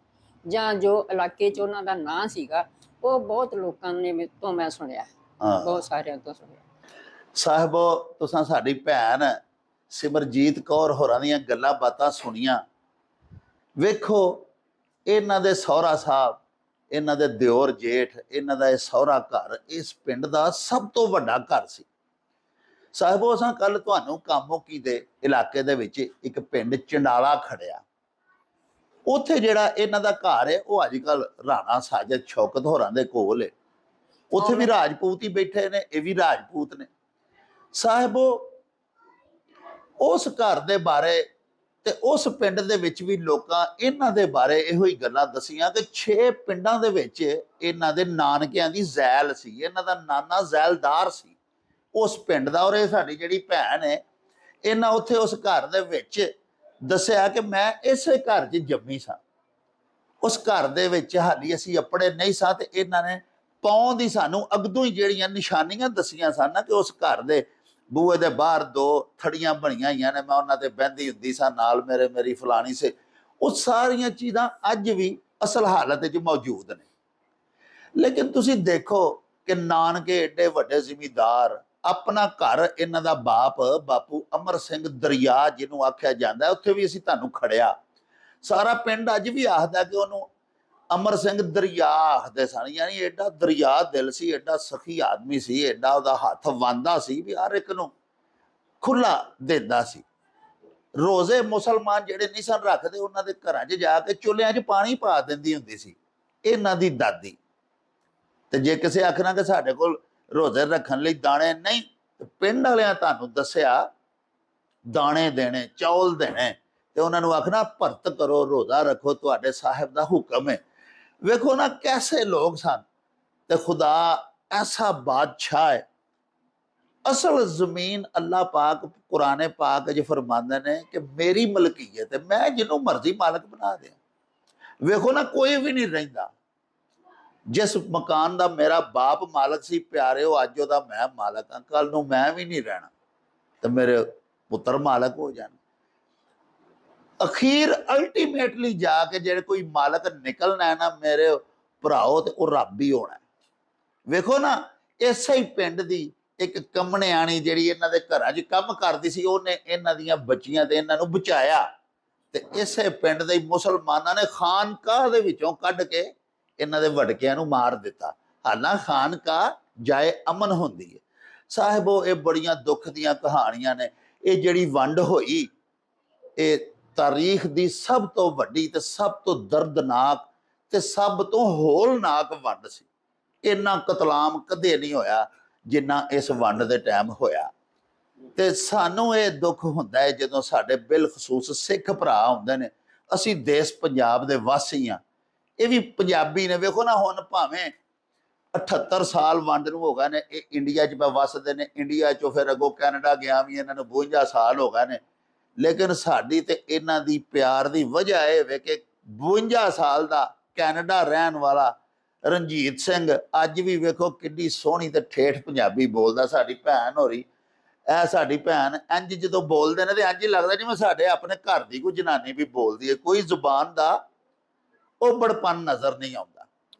ਜਾਂ ਜੋ ਇਲਾਕੇ 'ਚ ਉਹਨਾਂ ਦਾ ਨਾਂ ਸੀਗਾ, ਉਹ ਬਹੁਤ ਲੋਕਾਂ ਨੇ ਮੇਰੇ ਤੋਂ ਮੈਂ ਸੁਣਿਆ, ਬਹੁਤ ਸਾਰਿਆਂ ਤੋਂ ਸੁਣਿਆ। ਸਾਹਿਬੋ, ਤੁਸੀਂ ਸਾਡੀ ਭੈਣ ਸਿਮਰਜੀਤ ਕੌਰ ਹੋਰਾਂ ਦੀਆਂ ਗੱਲਾਂ ਬਾਤਾਂ ਸੁਣੀਆਂ। ਵੇਖੋ, ਇਹਨਾਂ ਦੇ ਸਹੁਰਾ ਸਾਹਿਬ, ਇਹਨਾਂ ਦੇ ਦਿਓਰ ਜੇਠ, ਇਹਨਾਂ ਦਾ ਇਹ ਸਹੁਰਾ ਘਰ ਇਸ ਪਿੰਡ ਦਾ ਸਭ ਤੋਂ ਵੱਡਾ ਘਰ ਸੀ। ਸਾਹਿਬੋ, ਅਸਾਂ ਕੱਲ ਤੁਹਾਨੂੰ ਕਾਮੋਕੀ ਦੇ ਇਲਾਕੇ ਦੇ ਵਿੱਚ ਇੱਕ ਪਿੰਡ ਚੰਡਾਲਾ ਖੜਿਆ। ਉੱਥੇ ਜਿਹੜਾ ਇਹਨਾਂ ਦਾ ਘਰ ਹੈ ਉਹ ਅੱਜ ਕੱਲ ਰਾਣਾ ਸਾਜਦ ਸ਼ੌਕਤ ਹੋਰਾਂ ਦੇ ਕੋਲ ਹੈ। ਉੱਥੇ ਵੀ ਰਾਜਪੂਤ ਹੀ ਬੈਠੇ ਨੇ, ਇਹ ਵੀ ਰਾਜਪੂਤ ਨੇ। ਸਾਹਿਬੋ, ਉਸ ਘਰ ਦੇ ਬਾਰੇ ਤੇ ਉਸ ਪਿੰਡ ਦੇ ਵਿੱਚ ਵੀ ਲੋਕਾਂ ਇਹਨਾਂ ਦੇ ਬਾਰੇ ਇਹੋ ਹੀ ਗੱਲਾਂ ਦਸੀਆਂ ਕਿ 6 ਪਿੰਡਾਂ ਦੇ ਵਿੱਚ ਇਹਨਾਂ ਦੇ ਨਾਨਕਿਆਂ ਦੀ ਜ਼ੈਲ ਸੀ। ਇਹਨਾਂ ਦਾ ਨਾਨਾ ਜ਼ੈਲਦਾਰ ਸੀ ਉਸ ਪਿੰਡ ਦਾ। ਔਰ ਇਹ ਸਾਡੀ ਜਿਹੜੀ ਭੈਣ ਹੈ, ਇਹਨਾਂ ਉੱਥੇ ਉਸ ਘਰ ਦੇ ਵਿੱਚ ਦੱਸਿਆ ਕਿ ਮੈਂ ਇਸੇ ਘਰ 'ਚ ਜੰਮੀ ਸਾਂ। ਉਸ ਘਰ ਦੇ ਵਿੱਚ ਹਾਲੀ ਅਸੀਂ ਆਪਣੇ ਨਹੀਂ ਸਾਂ, ਤੇ ਇਹਨਾਂ ਨੇ ਪੌਂ ਦੀ ਸਾਨੂੰ ਅਗਦੋਂ ਹੀ ਜਿਹੜੀਆਂ ਨਿਸ਼ਾਨੀਆਂ ਦਸੀਆਂ ਸਨ ਕਿ ਉਸ ਘਰ ਦੇ ਬੂਹੇ ਦੇ ਬਾਹਰ 2 ਥੜੀਆਂ ਬਣੀਆਂ ਹੋਈਆਂ ਨੇ, ਮੈਂ ਉਹਨਾਂ ਤੇ ਬਹਿੰਦੀ ਹੁੰਦੀ ਸਾਂ, ਨਾਲ ਮੇਰੀ ਫਲਾਣੀ ਸੇ। ਉਹ ਸਾਰੀਆਂ ਚੀਜ਼ਾਂ ਅੱਜ ਵੀ ਅਸਲ ਹਾਲਤ ਵਿੱਚ ਮੌਜੂਦ ਨੇ। ਲੇਕਿਨ ਤੁਸੀਂ ਦੇਖੋ ਕਿ ਨਾਨਕੇ ਏਡੇ ਵੱਡੇ ਜ਼ਿਮੀਂਦਾਰ, ਆਪਣਾ ਘਰ ਇਹਨਾਂ ਦਾ ਬਾਪੂ ਅਮਰ ਸਿੰਘ ਦਰਿਆ ਜਿਹਨੂੰ ਆਖਿਆ ਜਾਂਦਾ, ਉੱਥੇ ਵੀ ਅਸੀਂ ਤੁਹਾਨੂੰ ਖੜਿਆ। ਸਾਰਾ ਪਿੰਡ ਅੱਜ ਵੀ ਆਖਦਾ ਕਿ ਉਹਨੂੰ ਅਮਰ ਸਿੰਘ ਦਰਿਆ ਆਖਦੇ ਸਨ। ਯਾਨੀ ਐਡਾ ਦਰਿਆ ਦਿਲ ਸੀ, ਐਡਾ ਸਖੀ ਆਦਮੀ ਸੀ, ਐਡਾ ਉਹਦਾ ਹੱਥ ਵਾਂਦਾ ਸੀ ਵੀ ਹਰ ਇੱਕ ਨੂੰ ਖੁੱਲਾ ਦਿੰਦਾ ਸੀ। ਰੋਜ਼ੇ ਮੁਸਲਮਾਨ ਜਿਹੜੇ ਨਹੀਂ ਸਨ ਰੱਖਦੇ, ਉਹਨਾਂ ਦੇ ਘਰਾਂ 'ਚ ਜਾ ਕੇ ਚੁੱਲ੍ਹਿਆਂ 'ਚ ਪਾਣੀ ਪਾ ਦਿੰਦੀ ਹੁੰਦੀ ਸੀ ਇਹਨਾਂ ਦੀ ਦਾਦੀ। ਤੇ ਜੇ ਕਿਸੇ ਆਖਣਾ ਕਿ ਸਾਡੇ ਕੋਲ ਰੋਜ਼ੇ ਰੱਖਣ ਲਈ ਦਾਣੇ ਨਹੀਂ, ਤੇ ਪਿੰਡ ਵਾਲਿਆਂ ਤੁਹਾਨੂੰ ਦੱਸਿਆ ਦਾਣੇ ਦੇਣੇ, ਚੌਲ ਦੇਣੇ, ਤੇ ਉਹਨਾਂ ਨੂੰ ਆਖਣਾ ਭਰਤ ਕਰੋ, ਰੋਜ਼ਾ ਰੱਖੋ, ਤੁਹਾਡੇ ਸਾਹਿਬ ਦਾ ਹੁਕਮ ਹੈ। ਵੇਖੋ ਨਾ ਕੈਸੇ ਲੋਕ ਸਨ। ਤੇ ਖੁਦਾ ਐਸਾ ਬਾਦਸ਼ਾਹ ਹੈ। ਅਸਲ ਜ਼ਮੀਨ ਅੱਲਾਹ ਪਾਕ ਕੁਰਾਨੇ ਪਾਕ 'ਚ ਫਰਮਾਉਂਦੇ ਨੇ ਕਿ ਮੇਰੀ ਮਲਕੀਅਤ ਹੈ, ਮੈਂ ਜਿਹਨੂੰ ਮਰਜ਼ੀ ਮਾਲਕ ਬਣਾ ਦਿਆਂ। ਵੇਖੋ ਨਾ, ਕੋਈ ਵੀ ਨਹੀਂ ਰਹਿੰਦਾ। ਜਿਸ ਮਕਾਨ ਦਾ ਮੇਰਾ ਬਾਪ ਮਾਲਕ ਸੀ ਪਿਆਰਿਓ, ਅੱਜ ਉਹਦਾ ਮੈਂ ਮਾਲਕ ਹਾਂ। ਕੱਲ ਨੂੰ ਮੈਂ ਵੀ ਨਹੀਂ ਰਹਿਣਾ ਤੇ ਮੇਰੇ ਪੁੱਤਰ ਮਾਲਕ ਹੋ ਜਾਣ। ਅਖੀਰ ਅਲਟੀਮੇਟਲੀ ਜਾ ਕੇ ਜਿਹੜੇ ਕੋਈ ਮਾਲਕ ਨਿਕਲਣਾ ਹੈ ਨਾ ਮੇਰੇ ਭਰਾਓ, ਤੇ ਉਹ ਰੱਬ ਹੀ ਹੋਣਾ। ਵੇਖੋ ਨਾ, ਇਸੇ ਹੀ ਪਿੰਡ ਦੀ ਇੱਕ ਕਮਣਿਆਣੀ ਜਿਹੜੀ ਇਹਨਾਂ ਦੇ ਘਰਾਂ 'ਚ ਕੰਮ ਕਰਦੀ ਸੀ, ਉਹਨੇ ਇਹਨਾਂ ਦੀਆਂ ਬੱਚੀਆਂ ਤੇ ਇਹਨਾਂ ਨੂੰ ਬਚਾਇਆ। ਤੇ ਇਸੇ ਪਿੰਡ ਦੇ ਮੁਸਲਮਾਨਾਂ ਨੇ ਖਾਨਕਾਹ ਦੇ ਵਿੱਚੋਂ ਕੱਢ ਕੇ ਇਹਨਾਂ ਦੇ ਵੜਕਿਆਂ ਨੂੰ ਮਾਰ ਦਿੱਤਾ। ਹਾਲਾਂ ਖਾਨਕਾਹ ਜਾਏ ਅਮਨ ਹੁੰਦੀ ਹੈ। ਸਾਹਿਬੋ, ਇਹ ਬੜੀਆਂ ਦੁੱਖ ਦੀਆਂ ਕਹਾਣੀਆਂ ਨੇ। ਇਹ ਜਿਹੜੀ ਵੰਡ ਹੋਈ, ਇਹ ਤਾਰੀਖ ਦੀ ਸਭ ਤੋਂ ਵੱਡੀ ਤੇ ਸਭ ਤੋਂ ਦਰਦਨਾਕ ਤੇ ਸਭ ਤੋਂ ਹੋਲਨਾਕ ਵੰਡ ਸੀ। ਇੰਨਾ ਕਤਲਾਮ ਕਦੇ ਨਹੀਂ ਹੋਇਆ ਜਿੰਨਾ ਇਸ ਵੰਡ ਦੇ ਟਾਈਮ ਹੋਇਆ। ਤੇ ਸਾਨੂੰ ਇਹ ਦੁੱਖ ਹੁੰਦਾ ਹੈ ਜਦੋਂ ਸਾਡੇ ਬਿਲਖਸੂਸ ਸਿੱਖ ਭਰਾ ਹੁੰਦੇ ਨੇ। ਅਸੀਂ ਦੇਸ਼ ਪੰਜਾਬ ਦੇ ਵਾਸੀ ਹਾਂ, ਇਹ ਵੀ ਪੰਜਾਬੀ ਨੇ। ਵੇਖੋ ਨਾ, ਹੁਣ ਭਾਵੇਂ 78 ਸਾਲ ਵੰਡ ਨੂੰ ਹੋ ਗਏ ਨੇ, ਇਹ ਇੰਡੀਆ 'ਚ ਵਸਦੇ ਨੇ। ਇੰਡੀਆ 'ਚੋਂ ਫਿਰ ਅੱਗੋਂ ਕੈਨੇਡਾ ਗਿਆ ਵੀ ਇਹਨਾਂ ਨੂੰ 52 ਸਾਲ ਹੋ ਗਏ ਨੇ। ਲੇਕਿਨ ਸਾਡੀ ਤੇ ਇਹਨਾਂ ਦੀ ਪਿਆਰ ਦੀ ਵਜ੍ਹਾ ਇਹ ਵੇ ਕਿ 52 ਸਾਲ ਦਾ ਕੈਨੇਡਾ ਰਹਿਣ ਵਾਲਾ ਰਣਜੀਤ ਸਿੰਘ ਅੱਜ ਵੀ ਵੇਖੋ ਕਿੰਨੀ ਸੋਹਣੀ ਤੇ ਠੇਠ ਪੰਜਾਬੀ ਬੋਲਦਾ। ਸਾਡੀ ਭੈਣ ਹੋਰੀ ਇਹ ਸਾਡੀ ਭੈਣ ਇੰਜ ਜਦੋਂ ਬੋਲਦੇ ਨੇ ਤੇ ਇੰਜ ਹੀ ਲੱਗਦਾ ਜਿਵੇਂ ਸਾਡੇ ਆਪਣੇ ਘਰ ਦੀ ਕੋਈ ਜਨਾਨੀ ਵੀ ਬੋਲਦੀ ਹੈ। ਕੋਈ ਜ਼ੁਬਾਨ ਦਾ ਉਬੜਪਨ ਨਜ਼ਰ ਨਹੀਂ ਆਉਂਦਾ।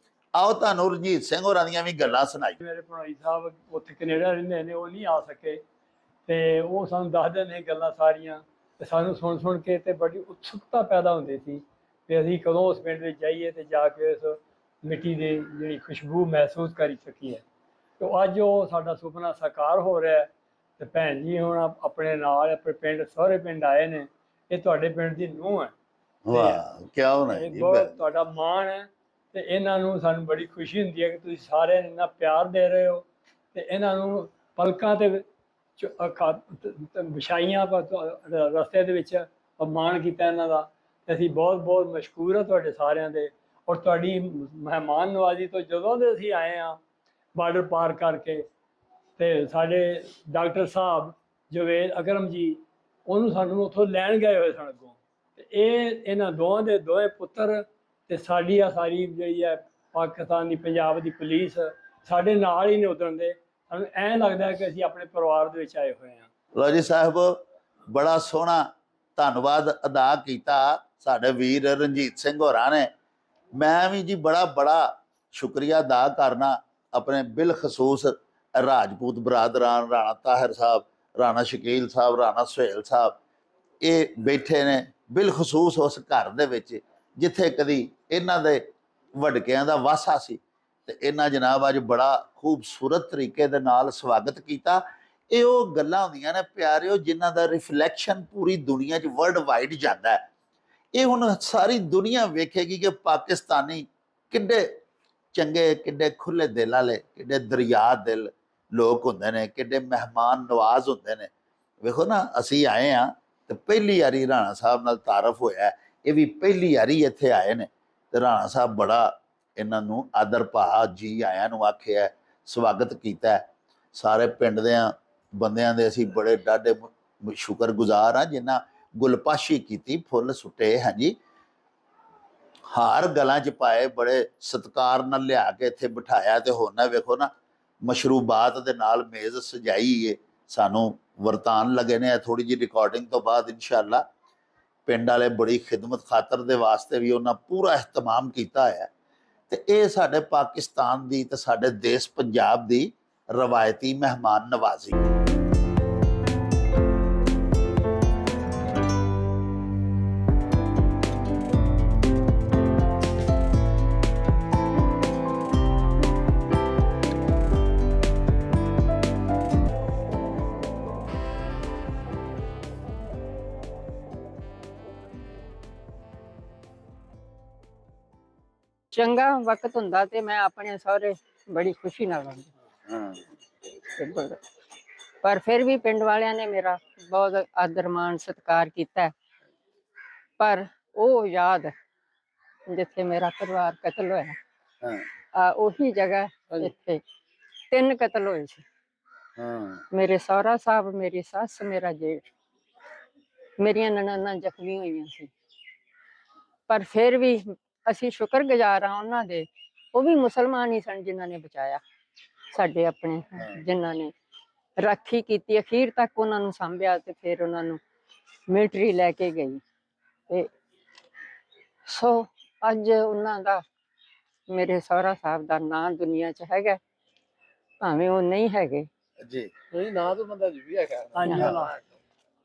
ਆਓ ਤੁਹਾਨੂੰ ਰਣਜੀਤ ਸਿੰਘ ਹੋਰਾਂ ਦੀਆਂ ਵੀ ਗੱਲਾਂ ਸੁਣਾਈ। ਮੇਰੇ ਭਾਈ ਸਾਹਿਬ ਉੱਥੇ ਕੈਨੇਡਾ ਰਹਿੰਦੇ ਨੇ, ਉਹ ਨਹੀਂ ਆ ਸਕੇ ਤੇ ਉਹ ਸਾਨੂੰ ਦੱਸਦੇ ਨੇ ਗੱਲਾਂ ਸਾਰੀਆਂ, ਤੇ ਸਾਨੂੰ ਸੁਣ ਸੁਣ ਕੇ ਤੇ ਬੜੀ ਉਤਸੁਕਤਾ ਪੈਦਾ ਹੁੰਦੀ ਸੀ ਕਿ ਅਸੀਂ ਕਦੋਂ ਉਸ ਪਿੰਡ ਵਿੱਚ ਜਾਈਏ ਤੇ ਜਾ ਕੇ ਉਸ ਮਿੱਟੀ ਦੀ ਜਿਹੜੀ ਖੁਸ਼ਬੂ ਮਹਿਸੂਸ ਕਰ ਸਕੀਏ। ਤੇ ਅੱਜ ਉਹ ਸਾਡਾ ਸੁਪਨਾ ਸਾਕਾਰ ਹੋ ਰਿਹਾ ਹੈ। ਤੇ ਭੈਣ ਜੀ ਹੁਣ ਆਪਣੇ ਨਾਲ ਆਪਣੇ ਪਿੰਡ ਸਹੁਰੇ ਪਿੰਡ ਆਏ ਨੇ। ਇਹ ਤੁਹਾਡੇ ਪਿੰਡ ਦੀ ਨੂੰਹ ਹੈ। ਵਾਹ ਕੀ ਹੋਣਾ ਇਹ ਜੀ। ਬਹੁਤ ਤੁਹਾਡਾ ਮਾਣ ਹੈ ਤੇ ਇਹਨਾਂ ਨੂੰ ਸਾਨੂੰ ਬੜੀ ਖੁਸ਼ੀ ਹੁੰਦੀ ਹੈ ਕਿ ਤੁਸੀਂ ਸਾਰਿਆਂ ਨੂੰ ਇੰਨਾ ਪਿਆਰ ਦੇ ਰਹੇ ਹੋ ਤੇ ਇਹਨਾਂ ਨੂੰ ਪਲਕਾਂ ਤੇ ਵਿਛਾਈਆਂ ਰਸਤੇ ਦੇ ਵਿੱਚ ਮਾਣ ਕੀਤਾ ਇਹਨਾਂ ਦਾ। ਤੇ ਅਸੀਂ ਬਹੁਤ ਬਹੁਤ ਮਸ਼ਕੂਰ ਹਾਂ ਤੁਹਾਡੇ ਸਾਰਿਆਂ ਦੇ। ਔਰ ਤੁਹਾਡੀ ਮਹਿਮਾਨ ਨਵਾਜ਼ੀ ਤੋਂ ਜਦੋਂ ਦੇ ਅਸੀਂ ਆਏ ਹਾਂ ਬਾਰਡਰ ਪਾਰ ਕਰਕੇ, ਤੇ ਸਾਡੇ ਡਾਕਟਰ ਸਾਹਿਬ ਜਵੇਦ ਅਕਰਮ ਜੀ ਉਹਨੂੰ ਸਾਨੂੰ ਉੱਥੋਂ ਲੈਣ ਗਏ ਹੋਏ ਸਨ ਅੱਗੋਂ। ਤੇ ਇਹਨਾਂ ਦੋਵਾਂ ਦੇ ਦੋਵੇਂ ਪੁੱਤਰ ਤੇ ਸਾਡੀ ਆ ਸਾਰੀ ਜਿਹੜੀ ਹੈ ਪਾਕਿਸਤਾਨ ਦੀ ਪੰਜਾਬ ਦੀ ਪੁਲਿਸ ਸਾਡੇ ਨਾਲ ਹੀ ਨੇ ਉਤਰਨ ਦੇ। ਸਾਨੂੰ ਐਂ ਲੱਗਦਾ ਕਿ ਅਸੀਂ ਆਪਣੇ ਪਰਿਵਾਰ ਦੇ ਵਿੱਚ ਆਏ ਹੋਏ ਹਾਂ। ਲੋ ਜੀ ਸਾਹਿਬ, ਬੜਾ ਸੋਹਣਾ ਧੰਨਵਾਦ ਅਦਾ ਕੀਤਾ ਸਾਡੇ ਵੀਰ ਰਣਜੀਤ ਸਿੰਘ ਹੋਰਾਂ ਨੇ। ਮੈਂ ਵੀ ਜੀ ਬੜਾ ਸ਼ੁਕਰੀਆ ਅਦਾ ਕਰਨਾ ਆਪਣੇ ਬਿਲਖਸੂਸ ਰਾਜਪੂਤ ਬਰਾਦਰਾਂ, ਰਾਣਾ ਤਾਹਿਰ ਸਾਹਿਬ, ਰਾਣਾ ਸ਼ਕੀਲ ਸਾਹਿਬ, ਰਾਣਾ ਸੁਹੇਲ ਸਾਹਿਬ, ਇਹ ਬੈਠੇ ਨੇ ਬਿਲਖਸੂਸ ਉਸ ਘਰ ਦੇ ਵਿੱਚ ਜਿੱਥੇ ਕਦੀ ਇਹਨਾਂ ਦੇ ਵਡਕਿਆਂ ਦਾ ਵਾਸਾ ਸੀ। ਤੇ ਇਹਨਾਂ ਜਨਾਬ ਅੱਜ ਬੜਾ ਖੂਬਸੂਰਤ ਤਰੀਕੇ ਦੇ ਨਾਲ ਸਵਾਗਤ ਕੀਤਾ। ਇਹ ਉਹ ਗੱਲਾਂ ਹੁੰਦੀਆਂ ਨੇ ਪਿਆਰਿਓ ਜਿਨ੍ਹਾਂ ਦਾ ਰਿਫਲੈਕਸ਼ਨ ਪੂਰੀ ਦੁਨੀਆ 'ਚ ਵਰਲਡ ਵਾਈਡ ਜਾਂਦਾ ਹੈ। ਇਹ ਹੁਣ ਸਾਰੀ ਦੁਨੀਆ ਵੇਖੇਗੀ ਕਿ ਪਾਕਿਸਤਾਨੀ ਕਿੱਡੇ ਚੰਗੇ, ਕਿੱਡੇ ਖੁੱਲੇ ਦਿਲ ਵਾਲੇ, ਕਿੱਡੇ ਦਰਿਆ ਦਿਲ ਲੋਕ ਹੁੰਦੇ ਨੇ, ਕਿੱਡੇ ਮਹਿਮਾਨ ਨਵਾਜ਼ ਹੁੰਦੇ ਨੇ। ਵੇਖੋ ਨਾ, ਅਸੀਂ ਆਏ ਹਾਂ ਤੇ ਪਹਿਲੀ ਵਾਰੀ ਰਾਣਾ ਸਾਹਿਬ ਨਾਲ ਤਾਰਫ ਹੋਇਆ। ਇਹ ਵੀ ਪਹਿਲੀ ਵਾਰੀ ਇੱਥੇ ਆਏ ਨੇ ਤੇ ਰਾਣਾ ਸਾਹਿਬ ਬੜਾ ਇਹਨਾਂ ਨੂੰ ਆਦਰ ਭਾ ਜੀ ਆਇਆਂ ਨੂੰ ਆਖਿਆ, ਸਵਾਗਤ ਕੀਤਾ। ਸਾਰੇ ਪਿੰਡ ਦੇ ਬੰਦਿਆਂ ਦੇ ਅਸੀਂ ਬੜੇ ਡਾਢੇ ਸ਼ੁਕਰਗੁਜ਼ਾਰ ਹਾਂ ਜਿਨ੍ਹਾਂ ਗੁਲਪਾਸ਼ੀ ਕੀਤੀ, ਫੁੱਲ ਸੁੱਟੇ। ਹਾਂਜੀ, ਹਾਰ ਗਲਾਂ 'ਚ ਪਾਏ, ਬੜੇ ਸਤਿਕਾਰ ਨਾਲ ਲਿਆ ਕੇ ਇੱਥੇ ਬਿਠਾਇਆ। ਤੇ ਹੁਣ ਨਾ ਵੇਖੋ ਨਾ, ਮਸ਼ਰੂਬਾਤ ਦੇ ਨਾਲ ਮੇਜ਼ ਸਜਾਈ ਏ, ਸਾਨੂੰ ਵਰਤਾਨ ਲਗੇ ਨੇ। ਥੋੜੀ ਜਿਹੀ ਰਿਕਾਰਡਿੰਗ ਤੋਂ ਬਾਅਦ ਇਨਸ਼ਾਅੱਲਾ ਪਿੰਡ ਵਾਲੇ ਬੜੀ ਖਿਦਮਤ ਖਾਤਰ ਦੇ ਵਾਸਤੇ ਵੀ ਉਹਨਾਂ ਪੂਰਾ ਇਹਤਮਾਮ ਕੀਤਾ ਹੋਇਆ। ਤੇ ਇਹ ਸਾਡੇ ਪਾਕਿਸਤਾਨ ਦੀ ਤੇ ਸਾਡੇ ਦੇਸ਼ ਪੰਜਾਬ ਦੀ ਰਵਾਇਤੀ ਮਹਿਮਾਨ ਨਵਾਜ਼ੀ। ਚੰਗਾ ਵਕਤ ਹੁੰਦਾ ਤੇ ਮੈਂ ਆਪਣੇ ਸਹੁਰੇ ਬੜੀ ਖੁਸ਼ੀ ਨਾਲ ਆਉਂਦੀ। ਪਰ ਫਿਰ ਵੀ ਪਿੰਡ ਵਾਲਿਆਂ ਨੇ ਮੇਰਾ ਬਹੁਤ ਆਦਰ ਮਾਣ ਸਤਿਕਾਰ ਕੀਤਾ। ਪਰ ਉਹ ਯਾਦ ਜਿੱਥੇ ਮੇਰਾ ਪਰਿਵਾਰ ਕਤਲ ਹੋਇਆ, ਉਹੀ ਜਗ੍ਹਾ ਇੱਥੇ 3 ਕਤਲ ਹੋਏ ਸੀ। ਮੇਰੇ ਸਹੁਰਾ ਸਾਹਿਬ, ਮੇਰੀ ਸੱਸ, ਮੇਰਾ ਜੇਠ, ਮੇਰੀਆਂ ਨਨਾਣਾਂ ਜ਼ਖਮੀ ਹੋਈਆਂ ਸੀ। ਪਰ ਫਿਰ ਵੀ ਅਸੀਂ ਸ਼ੁਕਰਗੁਜ਼ਾਰ ਹਾਂ ਉਹਨਾਂ ਦੇ। ਉਹ ਵੀ ਮੁਸਲਮਾਨ ਹੀ ਸਨ ਜਿਨ੍ਹਾਂ ਨੇ ਬਚਾਇਆ ਸਾਡੇ ਆਪਣੇ, ਜਿਨ੍ਹਾਂ ਨੇ ਰਾਖੀ ਕੀਤੀ, ਅਖੀਰ ਤੱਕ ਉਹਨਾਂ ਨੂੰ ਸਾਂਭਿਆ ਤੇ ਫਿਰ ਉਹਨਾਂ ਨੂੰ ਮਿਲਟਰੀ ਲੈ ਕੇ ਗਈ। ਤੇ ਸੋ ਅੱਜ ਉਹਨਾਂ ਦਾ, ਮੇਰੇ ਸਹੁਰਾ ਸਾਹਿਬ ਦਾ ਨਾਂ ਦੁਨੀਆ 'ਚ ਹੈਗਾ, ਭਾਵੇਂ ਉਹ ਨਹੀਂ ਹੈਗੇ ਜੀ। ਨਹੀਂ, ਨਾਂ ਤਾਂ ਬੰਦਾ ਜੀ ਵੀ ਹੈਗਾ। ਹਾਂਜੀ,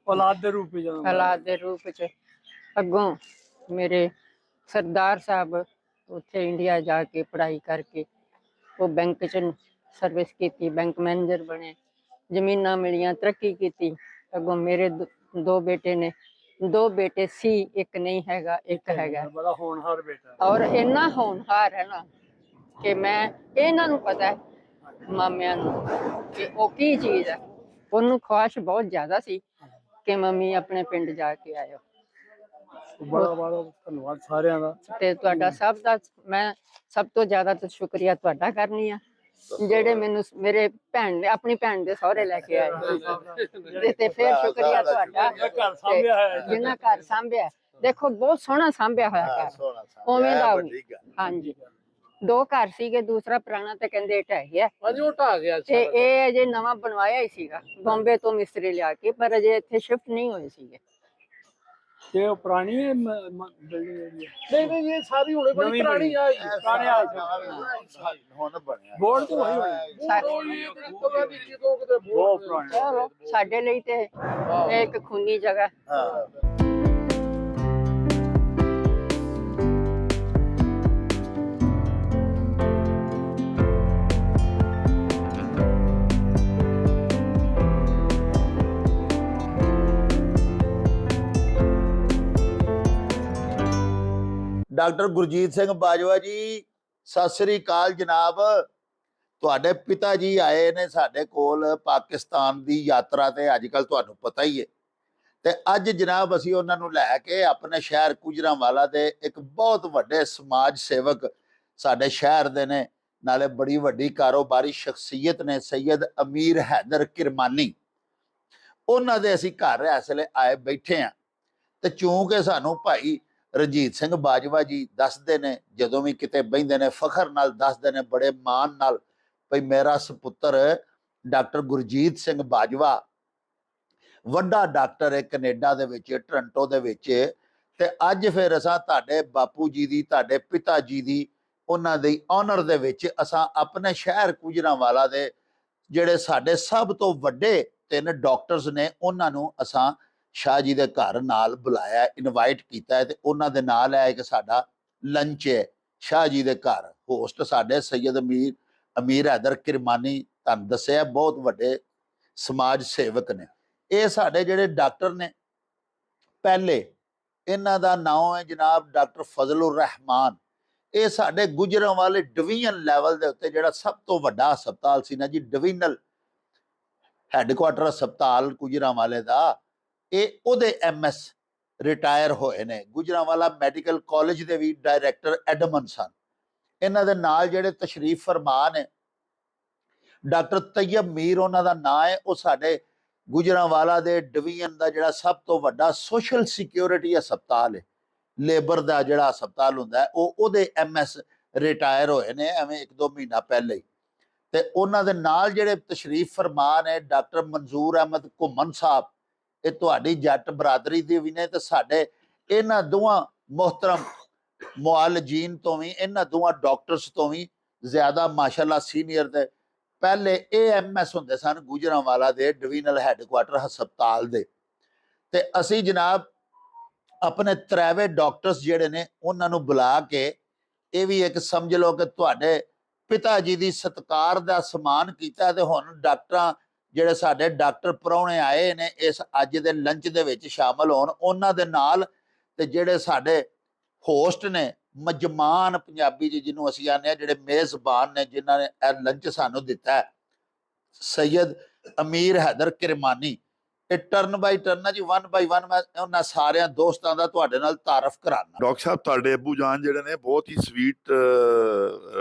ਔਲਾਦ ਦੇ ਰੂਪ ਵਿੱਚ ਹਾਲਾਤ ਦੇ ਰੂਪ 'ਚ। ਅੱਗੋਂ ਮੇਰੇ ਸਰਦਾਰ ਸਾਹਿਬ ਉੱਥੇ ਇੰਡੀਆ ਜਾ ਕੇ ਪੜ੍ਹਾਈ ਕਰਕੇ ਉਹ ਬੈਂਕ 'ਚ ਸਰਵਿਸ ਕੀਤੀ, ਬੈਂਕ ਮੈਨੇਜਰ ਬਣੇ, ਜ਼ਮੀਨਾਂ ਮਿਲੀਆਂ, ਤਰੱਕੀ ਕੀਤੀ। ਅੱਗੋਂ ਮੇਰੇ 2 ਬੇਟੇ ਨੇ, 2 ਬੇਟੇ ਸੀ, ਇੱਕ ਨਹੀਂ ਹੈਗਾ, ਇੱਕ ਹੈਗਾ। ਬੜਾ ਹੋਣਹਾਰ ਬੇਟਾ। ਔਰ ਇੰਨਾ ਹੋਣਹਾਰ ਹੈ ਨਾ ਕਿ ਮੈਂ, ਇਹਨਾਂ ਨੂੰ ਪਤਾ ਹੈ ਮਾਮਿਆਂ ਨੂੰ ਕਿ ਉਹ ਕੀ ਚੀਜ਼ ਹੈ। ਉਹਨੂੰ ਖੁਆਇਸ਼ ਬਹੁਤ ਜ਼ਿਆਦਾ ਸੀ ਕਿ ਮੰਮੀ ਆਪਣੇ ਪਿੰਡ ਜਾ ਕੇ ਆਇਓ। ਬੜਾ ਧੰਨਵਾਦ ਸਾਰਿਆਂ ਦਾ। ਤੇ ਤੁਹਾਡਾ ਸਭ ਦਾ ਮੈਂ ਸਭ ਤੋਂ ਜ਼ਿਆਦਾ ਤਾਂ ਸ਼ੁਕਰੀਆ ਤੁਹਾਡਾ ਕਰਨੀ ਆ, ਜਿਹੜੇ ਮੈਨੂੰ ਮੇਰੇ ਭੈਣ ਨੇ, ਆਪਣੀ ਭੈਣ ਦੇ ਸਹੁਰੇ ਲੈ ਕੇ ਆਏ। ਤੇ ਫਿਰ ਸ਼ੁਕਰੀਆ ਤੁਹਾਡਾ ਘਰ ਸਾਂਭਿਆ ਹੈ, ਜਿੰਨਾ ਘਰ ਸਾਂਭਿਆ। ਦੇਖੋ ਬਹੁਤ ਸੋਹਣਾ ਸਾਂਭਿਆ ਹੋਇਆ ਘਰ, ਉਵੇਂ ਦਾ। ਹਾਂਜੀ, 2 ਘਰ ਸੀਗੇ, ਦੂਸਰਾ ਪੁਰਾਣਾ ਤੇ ਕਹਿੰਦੇ ਢਹਿ ਗਿਆ ਹਾਂਜੀ ਉਹ ਢਾਹ ਗਿਆ ਤੇ ਸਾਰਾ। ਇਹ ਅਜੇ ਨਵਾਂ ਬਣਵਾਇਆ ਹੀ ਸੀਗਾ ਬੰਬੇ ਤੋਂ ਮਿਸਤਰੀ ਲਿਆ ਕੇ, ਪਰ ਅਜੇ ਇੱਥੇ ਸ਼ਿਫਟ ਨਹੀਂ ਹੋਏ ਸੀਗੇ। ਤੇ ਉਹ ਪੁਰਾਣੀ ਬਿਲਡਿੰਗ ਹੈਗੀ ਹੈ। ਨਹੀਂ ਇਹ ਸਾਰੀ ਹੁਣੇ ਬੜੀ ਨਵੀਂ ਪੁਰਾਣੀ ਬਣੀ। ਆ ਪੁਰਾਣੇ ਹਾਲ ਹੁਣ ਬਣਿਆ ਬੋਰਡ ਤੋਂ ਹੋਈ ਹੋਈ ਬਹੁਤ ਪੁਰਾਣੀ। ਚਲੋ ਸਾਡੇ ਲਈ ਤੇ ਇਹ ਇੱਕ ਖੂਨੀ ਜਗ੍ਹਾ। ਹਾਂ। ਡਾਕਟਰ ਗੁਰਜੀਤ ਸਿੰਘ ਬਾਜਵਾ ਜੀ, ਸਤਿ ਸ੍ਰੀ ਅਕਾਲ ਜਨਾਬ। ਤੁਹਾਡੇ ਪਿਤਾ ਜੀ ਆਏ ਨੇ ਸਾਡੇ ਕੋਲ ਪਾਕਿਸਤਾਨ ਦੀ ਯਾਤਰਾ ਤੇ, ਅੱਜ ਕੱਲ ਤੁਹਾਨੂੰ ਪਤਾ ਹੀ ਹੈ। ਤੇ ਅੱਜ ਜਨਾਬ ਅਸੀਂ ਉਹਨਾਂ ਨੂੰ ਲੈ ਕੇ ਆਪਣੇ ਸ਼ਹਿਰ ਗੁਜਰਾਂਵਾਲਾ ਦੇ ਇੱਕ ਬਹੁਤ ਵੱਡੇ ਸਮਾਜ ਸੇਵਕ ਸਾਡੇ ਸ਼ਹਿਰ ਦੇ ਨੇ, ਨਾਲੇ ਬੜੀ ਵੱਡੀ ਕਾਰੋਬਾਰੀ ਸ਼ਖਸੀਅਤ ਨੇ, ਸੈਯਦ ਅਮੀਰ ਹੈਦਰ ਕਿਰਮਾਨੀ। ਉਹਨਾਂ ਦੇ ਅਸੀਂ ਘਰ ਇਸ ਵੇਲੇ ਆਏ ਬੈਠੇ ਹਾਂ। ਤੇ ਚੂੰਕਿ ਸਾਨੂੰ ਭਾਈ ਰਣਜੀਤ ਸਿੰਘ ਬਾਜਵਾ ਜੀ ਦੱਸਦੇ ਨੇ, ਜਦੋਂ ਵੀ ਕਿਤੇ ਬਹਿੰਦੇ ਨੇ ਫਖਰ ਨਾਲ ਦੱਸਦੇ ਨੇ, ਬੜੇ ਮਾਣ ਨਾਲ, ਭਈ ਮੇਰਾ ਸੁਪੁੱਤਰ ਡਾਕਟਰ ਗੁਰਜੀਤ ਸਿੰਘ ਬਾਜਵਾ ਵੱਡਾ ਡਾਕਟਰ ਹੈ ਕੈਨੇਡਾ ਦੇ ਵਿੱਚ, ਟੋਰਾਂਟੋ ਦੇ ਵਿੱਚ। ਤੇ ਅੱਜ ਫਿਰ ਅਸਾਂ ਤੁਹਾਡੇ ਬਾਪੂ ਜੀ ਦੀ, ਤੁਹਾਡੇ ਪਿਤਾ ਜੀ ਦੀ, ਉਹਨਾਂ ਦੀ ਆਨਰ ਦੇ ਵਿੱਚ ਅਸਾਂ ਆਪਣੇ ਸ਼ਹਿਰ ਗੁਜਰਾਂਵਾਲਾ ਦੇ ਜਿਹੜੇ ਸਾਡੇ ਸਭ ਤੋਂ ਵੱਡੇ 3 ਡਾਕਟਰਸ ਨੇ, ਉਹਨਾਂ ਨੂੰ ਅਸਾਂ ਸ਼ਾਹ ਜੀ ਦੇ ਘਰ ਨਾਲ ਬੁਲਾਇਆ, ਇਨਵਾਈਟ ਕੀਤਾ ਹੈ। ਤੇ ਉਹਨਾਂ ਦੇ ਨਾਲ ਹੈ ਇੱਕ ਸਾਡਾ ਲੰਚ ਹੈ ਸ਼ਾਹ ਜੀ ਦੇ ਘਰ। ਹੋਸਟ ਸਾਡੇ ਸੈਯਦ ਅਮੀਰ ਹੈਦਰ ਕਿਰਮਾਨੀ, ਤੁਹਾਨੂੰ ਦੱਸਿਆ ਬਹੁਤ ਵੱਡੇ ਸਮਾਜ ਸੇਵਕ ਨੇ। ਇਹ ਸਾਡੇ ਜਿਹੜੇ ਡਾਕਟਰ ਨੇ, ਪਹਿਲੇ ਇਹਨਾਂ ਦਾ ਨਾਮ ਹੈ ਜਨਾਬ ਡਾਕਟਰ ਫਜ਼ਲੁਰ ਰਹਿਮਾਨ। ਇਹ ਸਾਡੇ ਗੁਜਰਾਂਵਾਲੇ ਡਿਵੀਜ਼ਨ ਲੈਵਲ ਦੇ ਉੱਤੇ ਜਿਹੜਾ ਸਭ ਤੋਂ ਵੱਡਾ ਹਸਪਤਾਲ ਸੀ ਨਾ ਜੀ, ਡਿਵੀਜ਼ਨਲ ਹੈੱਡਕੁਆਟਰ ਹਸਪਤਾਲ ਗੁਜਰਾਂਵਾਲੇ ਦਾ, ਇਹ ਉਹਦੇ MS ਰਿਟਾਇਰ ਹੋਏ ਨੇ। ਗੁਜਰਾਂਵਾਲਾ ਮੈਡੀਕਲ ਕਾਲਜ ਦੇ ਵੀ ਡਾਇਰੈਕਟਰ ਐਡਮਨ ਸਨ। ਇਹਨਾਂ ਦੇ ਨਾਲ ਜਿਹੜੇ ਤਸ਼ਰੀਫ ਫਰਮਾ ਨੇ ਡਾਕਟਰ ਤੈਯਬ ਮੀਰ, ਉਹਨਾਂ ਦਾ ਨਾਂ ਹੈ। ਉਹ ਸਾਡੇ ਗੁਜਰਾਂਵਾਲਾ ਦੇ ਡਿਵੀਜ਼ਨ ਦਾ ਜਿਹੜਾ ਸਭ ਤੋਂ ਵੱਡਾ ਸੋਸ਼ਲ ਸਿਕਿਉਰਿਟੀ ਹਸਪਤਾਲ ਹੈ, ਲੇਬਰ ਦਾ ਜਿਹੜਾ ਹਸਪਤਾਲ ਹੁੰਦਾ ਹੈ, ਉਹ ਉਹਦੇ MS ਰਿਟਾਇਰ ਹੋਏ ਨੇ ਐਵੇਂ 1-2 ਮਹੀਨਾ ਪਹਿਲੇ ਹੀ। ਤੇ ਉਹਨਾਂ ਦੇ ਨਾਲ ਜਿਹੜੇ ਤਸ਼ਰੀਫ ਫਰਮਾ ਨੇ ਡਾਕਟਰ ਮਨਜ਼ੂਰ ਅਹਿਮਦ ਘੁੰਮਣ ਸਾਹਿਬ, ਇਹ ਤੁਹਾਡੀ ਜੱਟ ਬਰਾਦਰੀ ਦੇ ਵੀ ਨੇ। ਤੇ ਸਾਡੇ ਇਹਨਾਂ ਦੋਵਾਂ ਮੁਹਤਰਮ ਮੁਆਲਜੀਨ ਤੋਂ ਵੀ, ਇਹਨਾਂ ਦੋਵਾਂ ਡਾਕਟਰਸ ਤੋਂ ਵੀ ਜ਼ਿਆਦਾ ਮਾਸ਼ਾਅੱਲਾ ਸੀਨੀਅਰ ਦੇ ਪਹਿਲੇ AMS ਹੁੰਦੇ ਸਨ ਗੁਜਰਾਂਵਾਲਾ ਦੇ ਡਿਵੀਜ਼ਨਲ ਹੈੱਡਕੁਆਟਰ ਹਸਪਤਾਲ ਦੇ। ਤੇ ਅਸੀਂ ਜਨਾਬ ਆਪਣੇ 3 ਡਾਕਟਰਸ ਜਿਹੜੇ ਨੇ ਉਹਨਾਂ ਨੂੰ ਬੁਲਾ ਕੇ, ਇਹ ਵੀ ਇੱਕ ਸਮਝ ਲਓ ਕਿ ਤੁਹਾਡੇ ਪਿਤਾ ਜੀ ਦੀ ਸਤਿਕਾਰ ਦਾ ਸਨਮਾਨ ਕੀਤਾ। ਤੇ ਹੁਣ ਡਾਕਟਰਾਂ ਜਿਹੜੇ ਸਾਡੇ ਡਾਕਟਰ ਪ੍ਰਾਹੁਣੇ ਆਏ ਨੇ ਇਸ ਅੱਜ ਦੇ ਲੰਚ ਦੇ ਵਿੱਚ ਸ਼ਾਮਲ ਹੋਣ, ਉਹਨਾਂ ਦੇ ਨਾਲ ਤੇ ਜਿਹੜੇ ਸਾਡੇ ਹੋਸਟ ਨੇ, ਮਜਮਾਨ ਪੰਜਾਬੀ ਜੀ ਜਿਹਨੂੰ ਅਸੀਂ ਆਨੇ ਆ, ਜਿਹੜੇ ਮੇਜ਼ਬਾਨ ਨੇ ਜਿਨ੍ਹਾਂ ਨੇ ਇਹ ਲੰਚ ਸਾਨੂੰ ਦਿੱਤਾ ਹੈ, ਸੈਯਦ ਅਮੀਰ ਹੈਦਰ ਕਿਰਮਾਨੀ। ਇਹ ਟਰਨ ਬਾਈ ਟਰਨ ਜੀ, 1 ਬਾਈ 1 ਮੈਂ ਉਹਨਾਂ ਸਾਰਿਆਂ ਦੋਸਤਾਂ ਦਾ ਤੁਹਾਡੇ ਨਾਲ ਤਾਰਫ ਕਰਾਨਾ। ਡਾਕਟਰ ਸਾਹਿਬ ਤੁਹਾਡੇ ਅੱਬੂ ਜਾਨ ਜਿਹੜੇ ਨੇ ਬਹੁਤ ਹੀ ਸਵੀਟ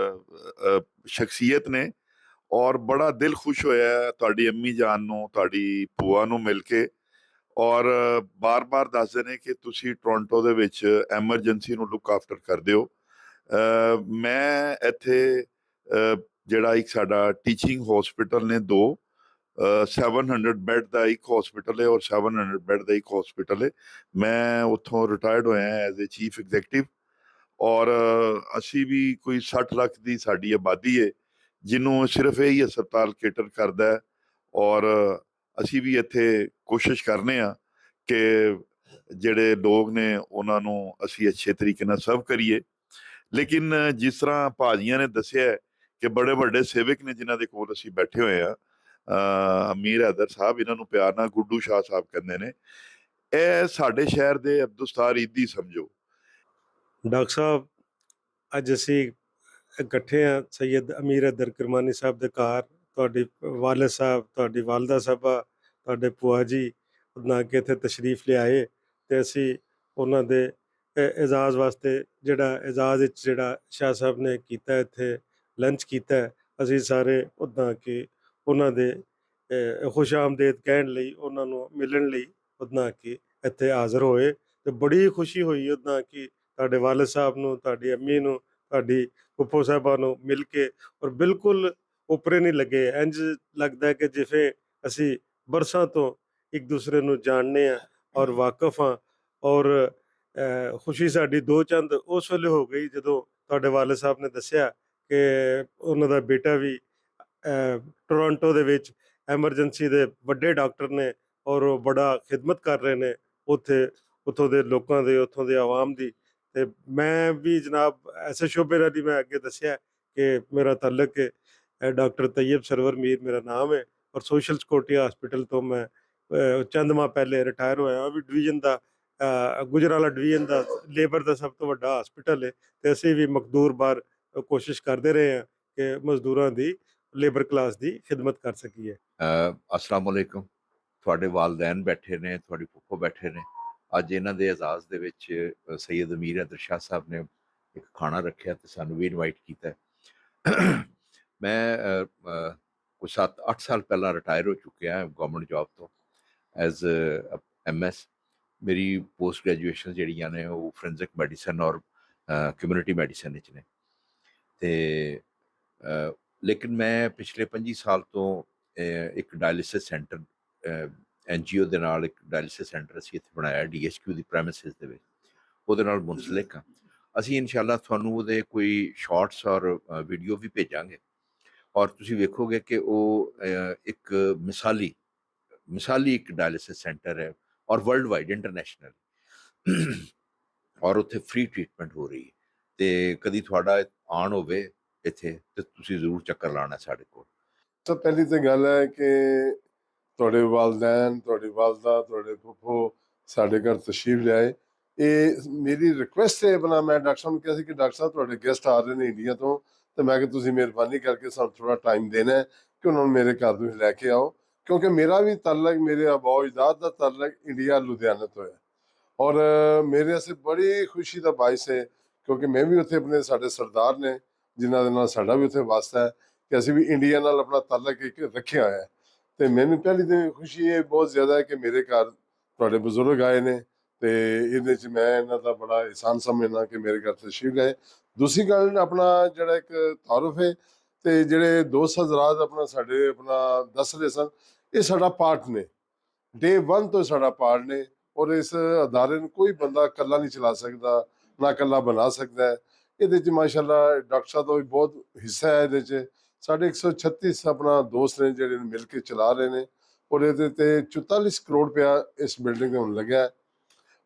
ਸ਼ਖਸੀਅਤ ਨੇ, ਔਰ ਬੜਾ ਦਿਲ ਖੁਸ਼ ਹੋਇਆ ਤੁਹਾਡੀ ਅੰਮੀ ਜਾਨ ਨੂੰ, ਤੁਹਾਡੀ ਭੂਆ ਨੂੰ ਮਿਲ ਕੇ। ਔਰ ਬਾਰ-ਬਾਰ ਦੱਸਦੇ ਨੇ ਕਿ ਤੁਸੀਂ ਟੋਰਾਂਟੋ ਦੇ ਵਿੱਚ ਐਮਰਜੈਂਸੀ ਨੂੰ ਲੁੱਕ ਆਫਟਰ ਕਰਦੇ ਹੋ। ਮੈਂ ਇੱਥੇ ਜਿਹੜਾ ਇੱਕ ਸਾਡਾ ਟੀਚਿੰਗ ਹਸਪੀਟਲ ਨੇ 2, 700 ਬੈੱਡ ਦਾ ਇੱਕ ਹਸਪੀਟਲ ਹੈ ਔਰ 700 ਬੈੱਡ ਦਾ ਇੱਕ ਹਸਪੀਟਲ ਹੈ। ਮੈਂ ਉੱਥੋਂ ਰਿਟਾਇਰਡ ਹੋਇਆ ਐਜ਼ ਏ ਚੀਫ ਐਗਜ਼ੈਕਟਿਵ। ਔਰ ਅਸੀਂ ਵੀ ਕੋਈ 60 ਲੱਖ ਦੀ ਸਾਡੀ ਆਬਾਦੀ ਹੈ ਜਿਹਨੂੰ ਸਿਰਫ ਇਹ ਹੀ ਹਸਪਤਾਲ ਕੇਟਰ ਕਰਦਾ ਹੈ। ਔਰ ਅਸੀਂ ਵੀ ਇੱਥੇ ਕੋਸ਼ਿਸ਼ ਕਰਨੇ ਆ ਕਿ ਜਿਹੜੇ ਲੋਕ ਨੇ ਉਹਨਾਂ ਨੂੰ ਅਸੀਂ ਅੱਛੇ ਤਰੀਕੇ ਨਾਲ ਸਰਵ ਕਰੀਏ। ਲੇਕਿਨ ਜਿਸ ਤਰ੍ਹਾਂ ਭਾਜੀਆਂ ਨੇ ਦੱਸਿਆ ਕਿ ਬੜੇ ਵੱਡੇ ਸੇਵਕ ਨੇ ਜਿਨ੍ਹਾਂ ਦੇ ਕੋਲ ਅਸੀਂ ਬੈਠੇ ਹੋਏ ਆ, ਅਮੀਰ ਹੈਦਰ ਸਾਹਿਬ, ਇਹਨਾਂ ਨੂੰ ਪਿਆਰ ਨਾਲ ਗੁੱਡੂ ਸ਼ਾਹ ਸਾਹਿਬ ਕਹਿੰਦੇ ਨੇ, ਇਹ ਸਾਡੇ ਸ਼ਹਿਰ ਦੇ ਅਬਦੁਸਤਾਰ ਈਦੀ ਸਮਝੋ। ਡਾਕਟਰ ਸਾਹਿਬ, ਅੱਜ ਅਸੀਂ ਇਕੱਠੇ ਹਾਂ ਸੈਯਦ ਅਮੀਰ ਹੈਦਰ ਕਿਰਮਾਨੀ ਸਾਹਿਬ ਦੇ ਘਰ। ਤੁਹਾਡੇ ਵਾਲਿਦ ਸਾਹਿਬ, ਤੁਹਾਡੀ ਵਾਲਦਾ ਸਾਹਿਬਾ, ਤੁਹਾਡੇ ਭੂਆ ਜੀ ਉਹਨਾਂ ਕੇ ਇੱਥੇ ਤਸ਼ਰੀਫ ਲਿਆਏ ਤੇ ਅਸੀਂ ਉਹਨਾਂ ਦੇ ਇਜਾਜ਼ ਵਾਸਤੇ, ਜਿਹੜਾ ਇਜਾਜ਼ ਵਿੱਚ ਜਿਹੜਾ ਸ਼ਾਹ ਸਾਹਿਬ ਨੇ ਕੀਤਾ, ਇੱਥੇ ਲੰਚ ਕੀਤਾ, ਅਸੀਂ ਸਾਰੇ ਉੱਦਾਂ ਕਿ ਉਹਨਾਂ ਦੇ ਖੁਸ਼ ਆਮਦੇਦ ਕਹਿਣ ਲਈ, ਉਹਨਾਂ ਨੂੰ ਮਿਲਣ ਲਈ ਉੱਦਾਂ ਕਿ ਇੱਥੇ ਹਾਜ਼ਰ ਹੋਏ। ਤੇ ਬੜੀ ਖੁਸ਼ੀ ਹੋਈ ਉੱਦਾਂ ਕਿ ਤੁਹਾਡੇ ਵਾਲਿਦ ਸਾਹਿਬ ਨੂੰ, ਤੁਹਾਡੀ ਅੰਮੀ ਨੂੰ, ਤੁਹਾਡੀ ਫੁੱਫੋ ਸਾਹਿਬਾਂ ਨੂੰ ਮਿਲ ਕੇ, ਔਰ ਬਿਲਕੁਲ ਉਪਰੇ ਨਹੀਂ ਲੱਗੇ। ਇੰਝ ਲੱਗਦਾ ਹੈ ਕਿ ਜਿਵੇਂ ਅਸੀਂ ਬਰਸਾਂ ਤੋਂ ਇੱਕ ਦੂਸਰੇ ਨੂੰ ਜਾਣਦੇ ਹਾਂ ਔਰ ਵਾਕਿਫ ਹਾਂ। ਔਰ ਖੁਸ਼ੀ ਸਾਡੀ ਦੋ ਚੰਦ ਉਸ ਵੇਲੇ ਹੋ ਗਈ ਜਦੋਂ ਤੁਹਾਡੇ ਵਾਲਿਦ ਸਾਹਿਬ ਨੇ ਦੱਸਿਆ ਕਿ ਉਹਨਾਂ ਦਾ ਬੇਟਾ ਵੀ ਟੋਰਾਂਟੋ ਦੇ ਵਿੱਚ ਐਮਰਜੈਂਸੀ ਦੇ ਵੱਡੇ ਡਾਕਟਰ ਨੇ ਔਰ ਉਹ ਬੜਾ ਖਿਦਮਤ ਕਰ ਰਹੇ ਨੇ ਉੱਥੋਂ ਦੇ ਲੋਕਾਂ ਦੇ, ਉੱਥੋਂ ਦੇ ਆਵਾਮ ਦੀ। ਤੇ ਮੈਂ ਵੀ ਜਨਾਬ ਐਸੇ ਸ਼ੋਬੇ ਨਾਲ ਦੀ ਮੈਂ ਅੱਗੇ ਦੱਸਿਆ ਕਿ ਮੇਰਾ ਤਾਲੁਕ ਹੈ ਡਾਕਟਰ ਤੈयब ਸਰਵਰ ਮੀਰ ਮੇਰਾ ਨਾਮ ਹੈ, ਔਰ ਸੋਸ਼ਲ ਸਿਕਿਉਰਿਟੀ ਹਸਪੀਟਲ ਤੋਂ ਮੈਂ ਚੰਦ ਮਾਹ ਪਹਿਲੇ ਰਿਟਾਇਰ ਹੋਇਆ। ਉਹ ਵੀ ਡਿਵੀਜ਼ਨ ਦਾ ਗੁਜਰਾਲਾ ਡਿਵੀਜ਼ਨ ਦਾ ਲੇਬਰ ਦਾ ਸਭ ਤੋਂ ਵੱਡਾ ਹਸਪੀਟਲ ਹੈ, ਤੇ ਅਸੀਂ ਵੀ ਮਕਦੂਰ ਬਾਰ ਕੋਸ਼ਿਸ਼ ਕਰਦੇ ਰਹੇ ਹਾਂ ਕਿ ਮਜ਼ਦੂਰਾਂ ਦੀ, ਲੇਬਰ ਕਲਾਸ ਦੀ ਖਿਦਮਤ ਕਰ ਸਕੀਏ। ਅਸਲਾਮ ਵਾਲੇਕੁਮ। ਤੁਹਾਡੇ ਵਾਲਦੈਨ ਬੈਠੇ ਨੇ, ਤੁਹਾਡੀ ਫੁੱਫੋ ਬੈਠੇ ਨੇ। ਅੱਜ ਇਹਨਾਂ ਦੇ ਐਜ਼ਾਜ਼ ਦੇ ਵਿੱਚ ਸੈਯਦ ਅਮੀਰ ਹੈਦਰ ਸ਼ਾਹ ਸਾਹਿਬ ਨੇ ਇੱਕ ਖਾਣਾ ਰੱਖਿਆ ਤੇ ਸਾਨੂੰ ਵੀ ਇਨਵਾਈਟ ਕੀਤਾ। ਮੈਂ ਕੁਝ 7-8 ਸਾਲ ਪਹਿਲਾਂ ਰਿਟਾਇਰ ਹੋ ਚੁੱਕਿਆ ਗਵਰਨਮੈਂਟ ਜੌਬ ਤੋਂ ਐਜ਼ MS। ਮੇਰੀ ਪੋਸਟ ਗ੍ਰੈਜੂਏਸ਼ਨ ਜਿਹੜੀਆਂ ਨੇ ਉਹ ਫੋਰੈਂਸਿਕ ਮੈਡੀਸਨ ਔਰ ਕਮਿਊਨਿਟੀ ਮੈਡੀਸਨ ਵਿੱਚ ਨੇ। ਤੇ ਲੇਕਿਨ ਮੈਂ ਪਿਛਲੇ 25 ਸਾਲ ਤੋਂ ਇੱਕ ਡਾਇਲਿਸਿਸ ਸੈਂਟਰ NGO ਦੇ ਨਾਲ ਇੱਕ ਡਾਇਲਿਸਿਸ ਸੈਂਟਰ ਅਸੀਂ ਇੱਥੇ ਬਣਾਇਆ DHQ ਦੀ ਪ੍ਰੈਮਿਸਿਸ ਦੇ ਵਿੱਚ, ਉਹਦੇ ਨਾਲ ਮੁੰਸਲਿਕ ਹਾਂ ਅਸੀਂ। ਇਨਸ਼ਾਅੱਲਾ ਤੁਹਾਨੂੰ ਉਹਦੇ ਕੋਈ ਸ਼ਾਰਟਸ ਔਰ ਵੀਡੀਓ ਵੀ ਭੇਜਾਂਗੇ, ਔਰ ਤੁਸੀਂ ਵੇਖੋਗੇ ਕਿ ਉਹ ਇੱਕ ਮਿਸਾਲੀ ਇੱਕ ਡਾਇਲਿਸਿਸ ਸੈਂਟਰ ਹੈ ਔਰ ਵਰਲਡ ਵਾਈਡ ਇੰਟਰਨੈਸ਼ਨਲ, ਔਰ ਉੱਥੇ ਫ੍ਰੀ ਟ੍ਰੀਟਮੈਂਟ ਹੋ ਰਹੀ ਹੈ। ਤੇ ਕਦੀ ਤੁਹਾਡਾ ਆਉਣ ਹੋਵੇ ਇੱਥੇ ਤੇ ਤੁਸੀਂ ਜ਼ਰੂਰ ਚੱਕਰ ਲਾਉਣਾ ਸਾਡੇ ਕੋਲ। ਸਭ ਪਹਿਲੀ ਤਾਂ ਗੱਲ ਹੈ ਕਿ ਤੁਹਾਡੇ ਵਾਲਦੈਨ, ਤੁਹਾਡੀ ਵਾਲਦਾ, ਤੁਹਾਡੇ ਫੁੱਫੋ ਸਾਡੇ ਘਰ ਤਸ਼ਰੀਫ ਲਿਆਏ। ਇਹ ਮੇਰੀ ਰਿਕੁਐਸਟ ਹੈ। ਆਪਣਾ ਮੈਂ ਡਾਕਟਰ ਸਾਹਿਬ ਨੂੰ ਕਿਹਾ ਸੀ ਕਿ ਡਾਕਟਰ ਸਾਹਿਬ ਤੁਹਾਡੇ ਗੈਸਟ ਆ ਰਹੇ ਨੇ ਇੰਡੀਆ ਤੋਂ, ਤੇ ਮੈਂ ਕਿ ਤੁਸੀਂ ਮਿਹਰਬਾਨੀ ਕਰਕੇ ਸਾਨੂੰ ਥੋੜਾ ਟਾਈਮ ਦੇਣਾ ਹੈ ਕਿ ਉਹਨਾਂ ਨੂੰ ਮੇਰੇ ਘਰ ਨੂੰ ਲੈ ਕੇ ਆਓ, ਕਿਉਂਕਿ ਮੇਰਾ ਵੀ ਤਾਲੁਕ, ਮੇਰੇ ਆਬਾਓ ਅਜਦਾਦ ਦਾ ਤਾਲੁਕ ਇੰਡੀਆ ਲੁਧਿਆਣਾ ਤੋਂ ਹੈ। ਔਰ ਮੇਰੇ ਵਾਸਤੇ ਬੜੀ ਖੁਸ਼ੀ ਦਾ ਬਾਇਸ ਹੈ ਕਿਉਂਕਿ ਮੈਂ ਵੀ ਉੱਥੇ ਆਪਣੇ ਸਾਡੇ ਸਰਦਾਰ ਨੇ ਜਿਨ੍ਹਾਂ ਦੇ ਨਾਲ ਸਾਡਾ ਵੀ ਉੱਥੇ ਵਾਸਤਾ ਹੈ ਕਿ ਅਸੀਂ ਵੀ ਇੰਡੀਆ ਨਾਲ ਆਪਣਾ ਤਾਲੁਕ ਇੱਕ ਰੱਖਿਆ ਹੋਇਆ ਹੈ। ਤੇ ਮੈਨੂੰ ਪਹਿਲੀ ਤਾਂ ਖੁਸ਼ੀ ਇਹ ਬਹੁਤ ਜ਼ਿਆਦਾ ਹੈ ਕਿ ਮੇਰੇ ਘਰ ਤੁਹਾਡੇ ਬਜ਼ੁਰਗ ਆਏ ਨੇ, ਤੇ ਇਹਦੇ 'ਚ ਮੈਂ ਇਹਨਾਂ ਦਾ ਬੜਾ ਇਹਸਾਨ ਸਮਝਦਾ ਕਿ ਮੇਰੇ ਘਰ ਤਸ਼ਰੀਫ ਗਏ। ਦੂਸਰੀ ਗੱਲ ਆਪਣਾ ਜਿਹੜਾ ਇੱਕ ਤਾਰੁਫ ਹੈ, ਤੇ ਜਿਹੜੇ ਦੋਸਤ ਹਜ਼ਰਾਤ ਆਪਣਾ ਸਾਡੇ ਆਪਣਾ ਦੱਸ ਰਹੇ ਸਨ, ਇਹ ਸਾਡਾ ਪਾਰਟ ਨੇ, ਡੇ 1 ਤੋਂ ਸਾਡਾ ਪਾਰਟ ਨੇ। ਔਰ ਇਸ ਅਦਾਰੇ ਨੂੰ ਕੋਈ ਬੰਦਾ ਇਕੱਲਾ ਨਹੀਂ ਚਲਾ ਸਕਦਾ, ਨਾ ਇਕੱਲਾ ਬਣਾ ਸਕਦਾ ਹੈ। ਇਹਦੇ 'ਚ ਮਾਸ਼ਾਅੱਲਾ ਡਾਕਟਰ ਸਾਹਿਬ ਦਾ ਵੀ ਬਹੁਤ ਹਿੱਸਾ ਹੈ। ਇਹਦੇ 'ਚ ਸਾਡੇ 136 ਆਪਣਾ ਦੋਸਤ ਨੇ ਜਿਹੜੇ ਮਿਲ ਕੇ ਚਲਾ ਰਹੇ ਨੇ, ਔਰ ਇਹਦੇ ਤੇ 44 ਕਰੋੜ ਰੁਪਇਆ ਇਸ ਬਿਲਡਿੰਗ 'ਤੇ ਹੁਣ ਲੱਗਿਆ।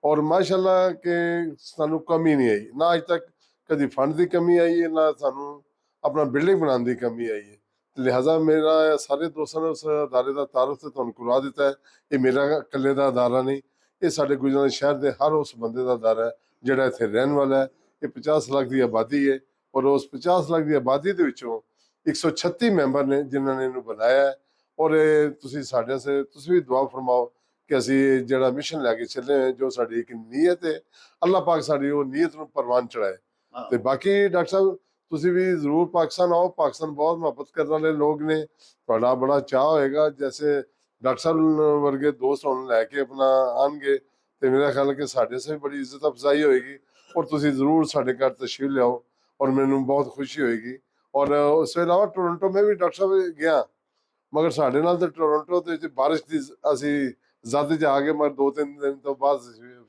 ਔਰ ਮਾਸ਼ਾਅੱਲਾ ਕਿ ਸਾਨੂੰ ਕਮੀ ਨਹੀਂ ਆਈ, ਨਾ ਅੱਜ ਤੱਕ ਕਦੀ ਫੰਡ ਦੀ ਕਮੀ ਆਈ ਹੈ, ਨਾ ਸਾਨੂੰ ਆਪਣਾ ਬਿਲਡਿੰਗ ਬਣਾਉਣ ਦੀ ਕਮੀ ਆਈ ਹੈ। ਲਿਹਾਜ਼ਾ ਮੇਰਾ ਸਾਰੇ ਦੋਸਤਾਂ ਨੇ ਉਸ ਅਦਾਰੇ ਦਾ ਤਾਰਫ ਤੇ ਤੁਹਾਨੂੰ ਕਰਵਾ ਦਿੱਤਾ ਹੈ। ਇਹ ਮੇਰਾ ਇਕੱਲੇ ਦਾ ਅਦਾਰਾ ਨਹੀਂ, ਇਹ ਸਾਡੇ ਗੁਜਰਾਤ ਸ਼ਹਿਰ ਦੇ ਹਰ ਉਸ ਬੰਦੇ ਦਾ ਅਦਾਰਾ ਹੈ ਜਿਹੜਾ ਇੱਥੇ ਰਹਿਣ ਵਾਲਾ ਹੈ। ਇਹ 50 ਲੱਖ ਦੀ ਆਬਾਦੀ ਹੈ, ਔਰ ਉਸ 50 ਲੱਖ ਦੀ ਆਬਾਦੀ ਦੇ ਵਿੱਚੋਂ 136 ਮੈਂਬਰ ਨੇ ਜਿਨ੍ਹਾਂ ਨੇ ਇਹਨੂੰ ਬਣਾਇਆ ਹੈ। ਔਰ ਇਹ ਤੁਸੀਂ ਸਾਡੇ ਸੇ ਤੁਸੀਂ ਵੀ ਦੁਆ ਫਰਮਾਓ ਕਿ ਅਸੀਂ ਜਿਹੜਾ ਮਿਸ਼ਨ ਲੈ ਕੇ ਚੱਲੇ ਹਾਂ, ਜੋ ਸਾਡੀ ਇੱਕ ਨੀਅਤ ਹੈ, ਅੱਲਾਹ ਪਾਕ ਸਾਡੀ ਉਹ ਨੀਅਤ ਨੂੰ ਪ੍ਰਵਾਨ ਚੜਾਏ। ਤੇ ਬਾਕੀ ਡਾਕਟਰ ਸਾਹਿਬ ਤੁਸੀਂ ਵੀ ਜ਼ਰੂਰ ਪਾਕਿਸਤਾਨ ਆਓ, ਪਾਕਿਸਤਾਨ ਬਹੁਤ ਮੁਹੱਬਤ ਕਰਨ ਵਾਲੇ ਲੋਕ ਨੇ, ਤੁਹਾਡਾ ਬੜਾ ਚਾਅ ਹੋਏਗਾ। ਜੈਸੇ ਡਾਕਟਰ ਸਾਹਿਬ ਵਰਗੇ ਦੋਸਤ ਹੁਣ ਲੈ ਕੇ ਆਪਣਾ ਆਉਣਗੇ ਤੇ ਮੇਰਾ ਖਿਆਲ ਹੈ ਕਿ ਸਾਡੇ ਸੇ ਵੀ ਬੜੀ ਇੱਜ਼ਤ ਅਫਜ਼ਾਈ ਹੋਏਗੀ। ਔਰ ਤੁਸੀਂ ਜ਼ਰੂਰ ਸਾਡੇ ਘਰ ਤਸ਼ਰੀਫ ਲਿਆਓ ਔਰ ਮੈਨੂੰ ਬਹੁਤ ਖੁਸ਼ੀ ਹੋਏਗੀ। ਔਰ ਉਸ ਤੋਂ ਇਲਾਵਾ ਟੋਰਾਂਟੋ ਮੈਂ ਵੀ ਡਾਕਟਰ ਸਾਹਿਬ ਗਿਆ, ਮਗਰ ਸਾਡੇ ਨਾਲ ਤਾਂ ਟੋਰਾਂਟੋ ਦੇ ਵਿੱਚ ਬਾਰਿਸ਼ ਦੀ ਅਸੀਂ ਜ਼ਦ 'ਚ ਆ ਗਏ, ਮਗਰ 2-3 ਦਿਨ ਤੋਂ ਬਾਅਦ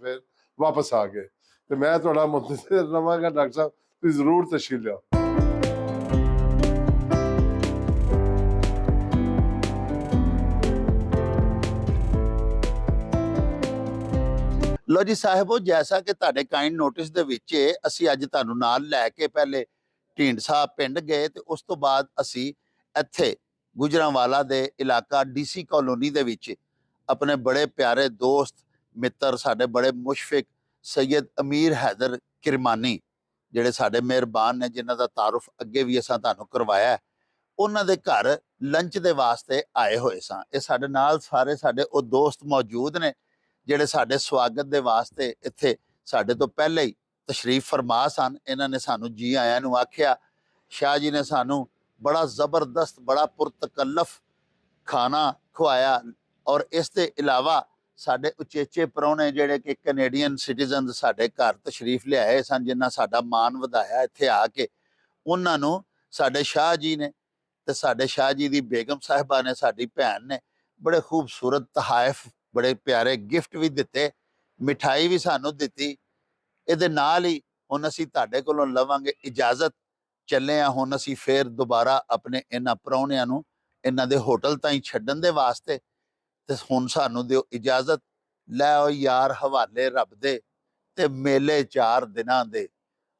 ਫਿਰ ਵਾਪਸ ਆ ਗਏ। ਤੇ ਮੈਂ ਤੁਹਾਡਾ ਮੁੰਤਜ਼ਰ ਰਹਾਂਗਾ ਡਾਕਟਰ ਸਾਹਿਬ, ਤੁਸੀਂ ਜ਼ਰੂਰ ਤਸ਼ਰੀਫ ਲਿਆਓ। ਲੋ ਜੀ ਸਾਹਿਬੋ, ਜੈਸਾ ਕਿ ਤੁਹਾਡੇ ਕਾਈਂਡ ਨੋਟਿਸ ਦੇ ਵਿੱਚ ਅਸੀਂ ਅੱਜ ਤੁਹਾਨੂੰ ਨਾਲ ਲੈ ਕੇ ਪਹਿਲੇ ਢੀਂਡ ਸਾਹਿਬ ਪਿੰਡ ਗਏ, ਤੇ ਉਸ ਤੋਂ ਬਾਅਦ ਅਸੀਂ ਇੱਥੇ ਗੁਜਰਾਂਵਾਲਾ ਦੇ ਇਲਾਕਾ DC ਕਲੋਨੀ ਦੇ ਵਿੱਚ ਆਪਣੇ ਬੜੇ ਪਿਆਰੇ ਦੋਸਤ ਮਿੱਤਰ, ਸਾਡੇ ਬੜੇ ਮੁਸ਼ਫਿਕ ਸੈਯਦ ਅਮੀਰ ਹੈਦਰ ਕਿਰਮਾਨੀ, ਜਿਹੜੇ ਸਾਡੇ ਮਿਹਰਬਾਨ ਨੇ, ਜਿਨ੍ਹਾਂ ਦਾ ਤਾਰੁਫ ਅੱਗੇ ਵੀ ਅਸਾਂ ਤੁਹਾਨੂੰ ਕਰਵਾਇਆ, ਉਹਨਾਂ ਦੇ ਘਰ ਲੰਚ ਦੇ ਵਾਸਤੇ ਆਏ ਹੋਏ ਸਾਂ। ਇਹ ਸਾਡੇ ਨਾਲ ਸਾਰੇ ਸਾਡੇ ਉਹ ਦੋਸਤ ਮੌਜੂਦ ਨੇ ਜਿਹੜੇ ਸਾਡੇ ਸਵਾਗਤ ਦੇ ਵਾਸਤੇ ਇੱਥੇ ਸਾਡੇ ਤੋਂ ਪਹਿਲੇ ਹੀ ਤਸ਼ਰੀਫ ਫਰਮਾ ਸਨ। ਇਹਨਾਂ ਨੇ ਸਾਨੂੰ ਜੀ ਆਇਆਂ ਨੂੰ ਆਖਿਆ। ਸ਼ਾਹ ਜੀ ਨੇ ਸਾਨੂੰ ਬੜਾ ਜ਼ਬਰਦਸਤ, ਬੜਾ ਪੁਰਤਕਲਫ ਖਾਣਾ ਖਵਾਇਆ, ਔਰ ਇਸ ਦੇ ਇਲਾਵਾ ਸਾਡੇ ਉਚੇਚੇ ਪ੍ਰਾਹੁਣੇ ਜਿਹੜੇ ਕਿ ਕੈਨੇਡੀਅਨ ਸਿਟੀਜ਼ਨ ਸਾਡੇ ਘਰ ਤਸ਼ਰੀਫ ਲਿਆਏ ਸਨ, ਜਿਨ੍ਹਾਂ ਸਾਡਾ ਮਾਣ ਵਧਾਇਆ ਇੱਥੇ ਆ ਕੇ, ਉਹਨਾਂ ਨੂੰ ਸਾਡੇ ਸ਼ਾਹ ਜੀ ਨੇ ਤੇ ਸਾਡੇ ਸ਼ਾਹ ਜੀ ਦੀ ਬੇਗਮ ਸਾਹਿਬਾ ਨੇ, ਸਾਡੀ ਭੈਣ ਨੇ, ਬੜੇ ਖੂਬਸੂਰਤ ਤਹਾਇਫ, ਬੜੇ ਪਿਆਰੇ ਗਿਫਟ ਵੀ ਦਿੱਤੇ, ਮਿਠਾਈ ਵੀ ਸਾਨੂੰ ਦਿੱਤੀ। ਇਹਦੇ ਨਾਲ ਹੀ ਹੁਣ ਅਸੀਂ ਤੁਹਾਡੇ ਕੋਲੋਂ ਲਵਾਂਗੇ ਇਜਾਜ਼ਤ, ਚੱਲੇ ਆ ਹੁਣ ਅਸੀਂ ਫੇਰ ਦੁਬਾਰਾ ਆਪਣੇ ਇਹਨਾਂ ਪ੍ਰਾਹੁਣਿਆਂ ਨੂੰ ਇਹਨਾਂ ਦੇ ਹੋਟਲ ਤਾਈਂ ਛੱਡਣ ਦੇ ਵਾਸਤੇ। ਤੇ ਹੁਣ ਸਾਨੂੰ ਦਿਓ ਇਜਾਜ਼ਤ, ਲੈ ਆਓ ਯਾਰ ਹਵਾਲੇ ਰੱਬ ਦੇ, ਤੇ ਮੇਲੇ 4 ਦਿਨਾਂ ਦੇ।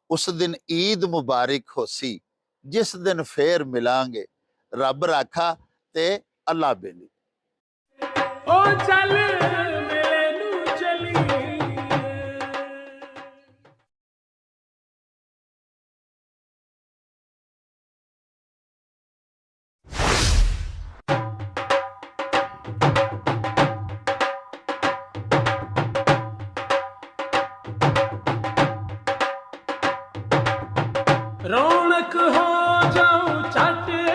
ਉਸ ਦਿਨ ਈਦ ਮੁਬਾਰਕ ਹੋਸੀ, ਜਿਸ ਦਿਨ ਫੇਰ ਮਿਲਾਂਗੇ, ਰੱਬ ਰਾਖਾ ਤੇ ਅੱਲਾ ਬੇਲੀ। ਓ ਚੱਲ ਮੇਲੇ ਨੂੰ ਚਲੀਏ। रौनक हो जाऊं चट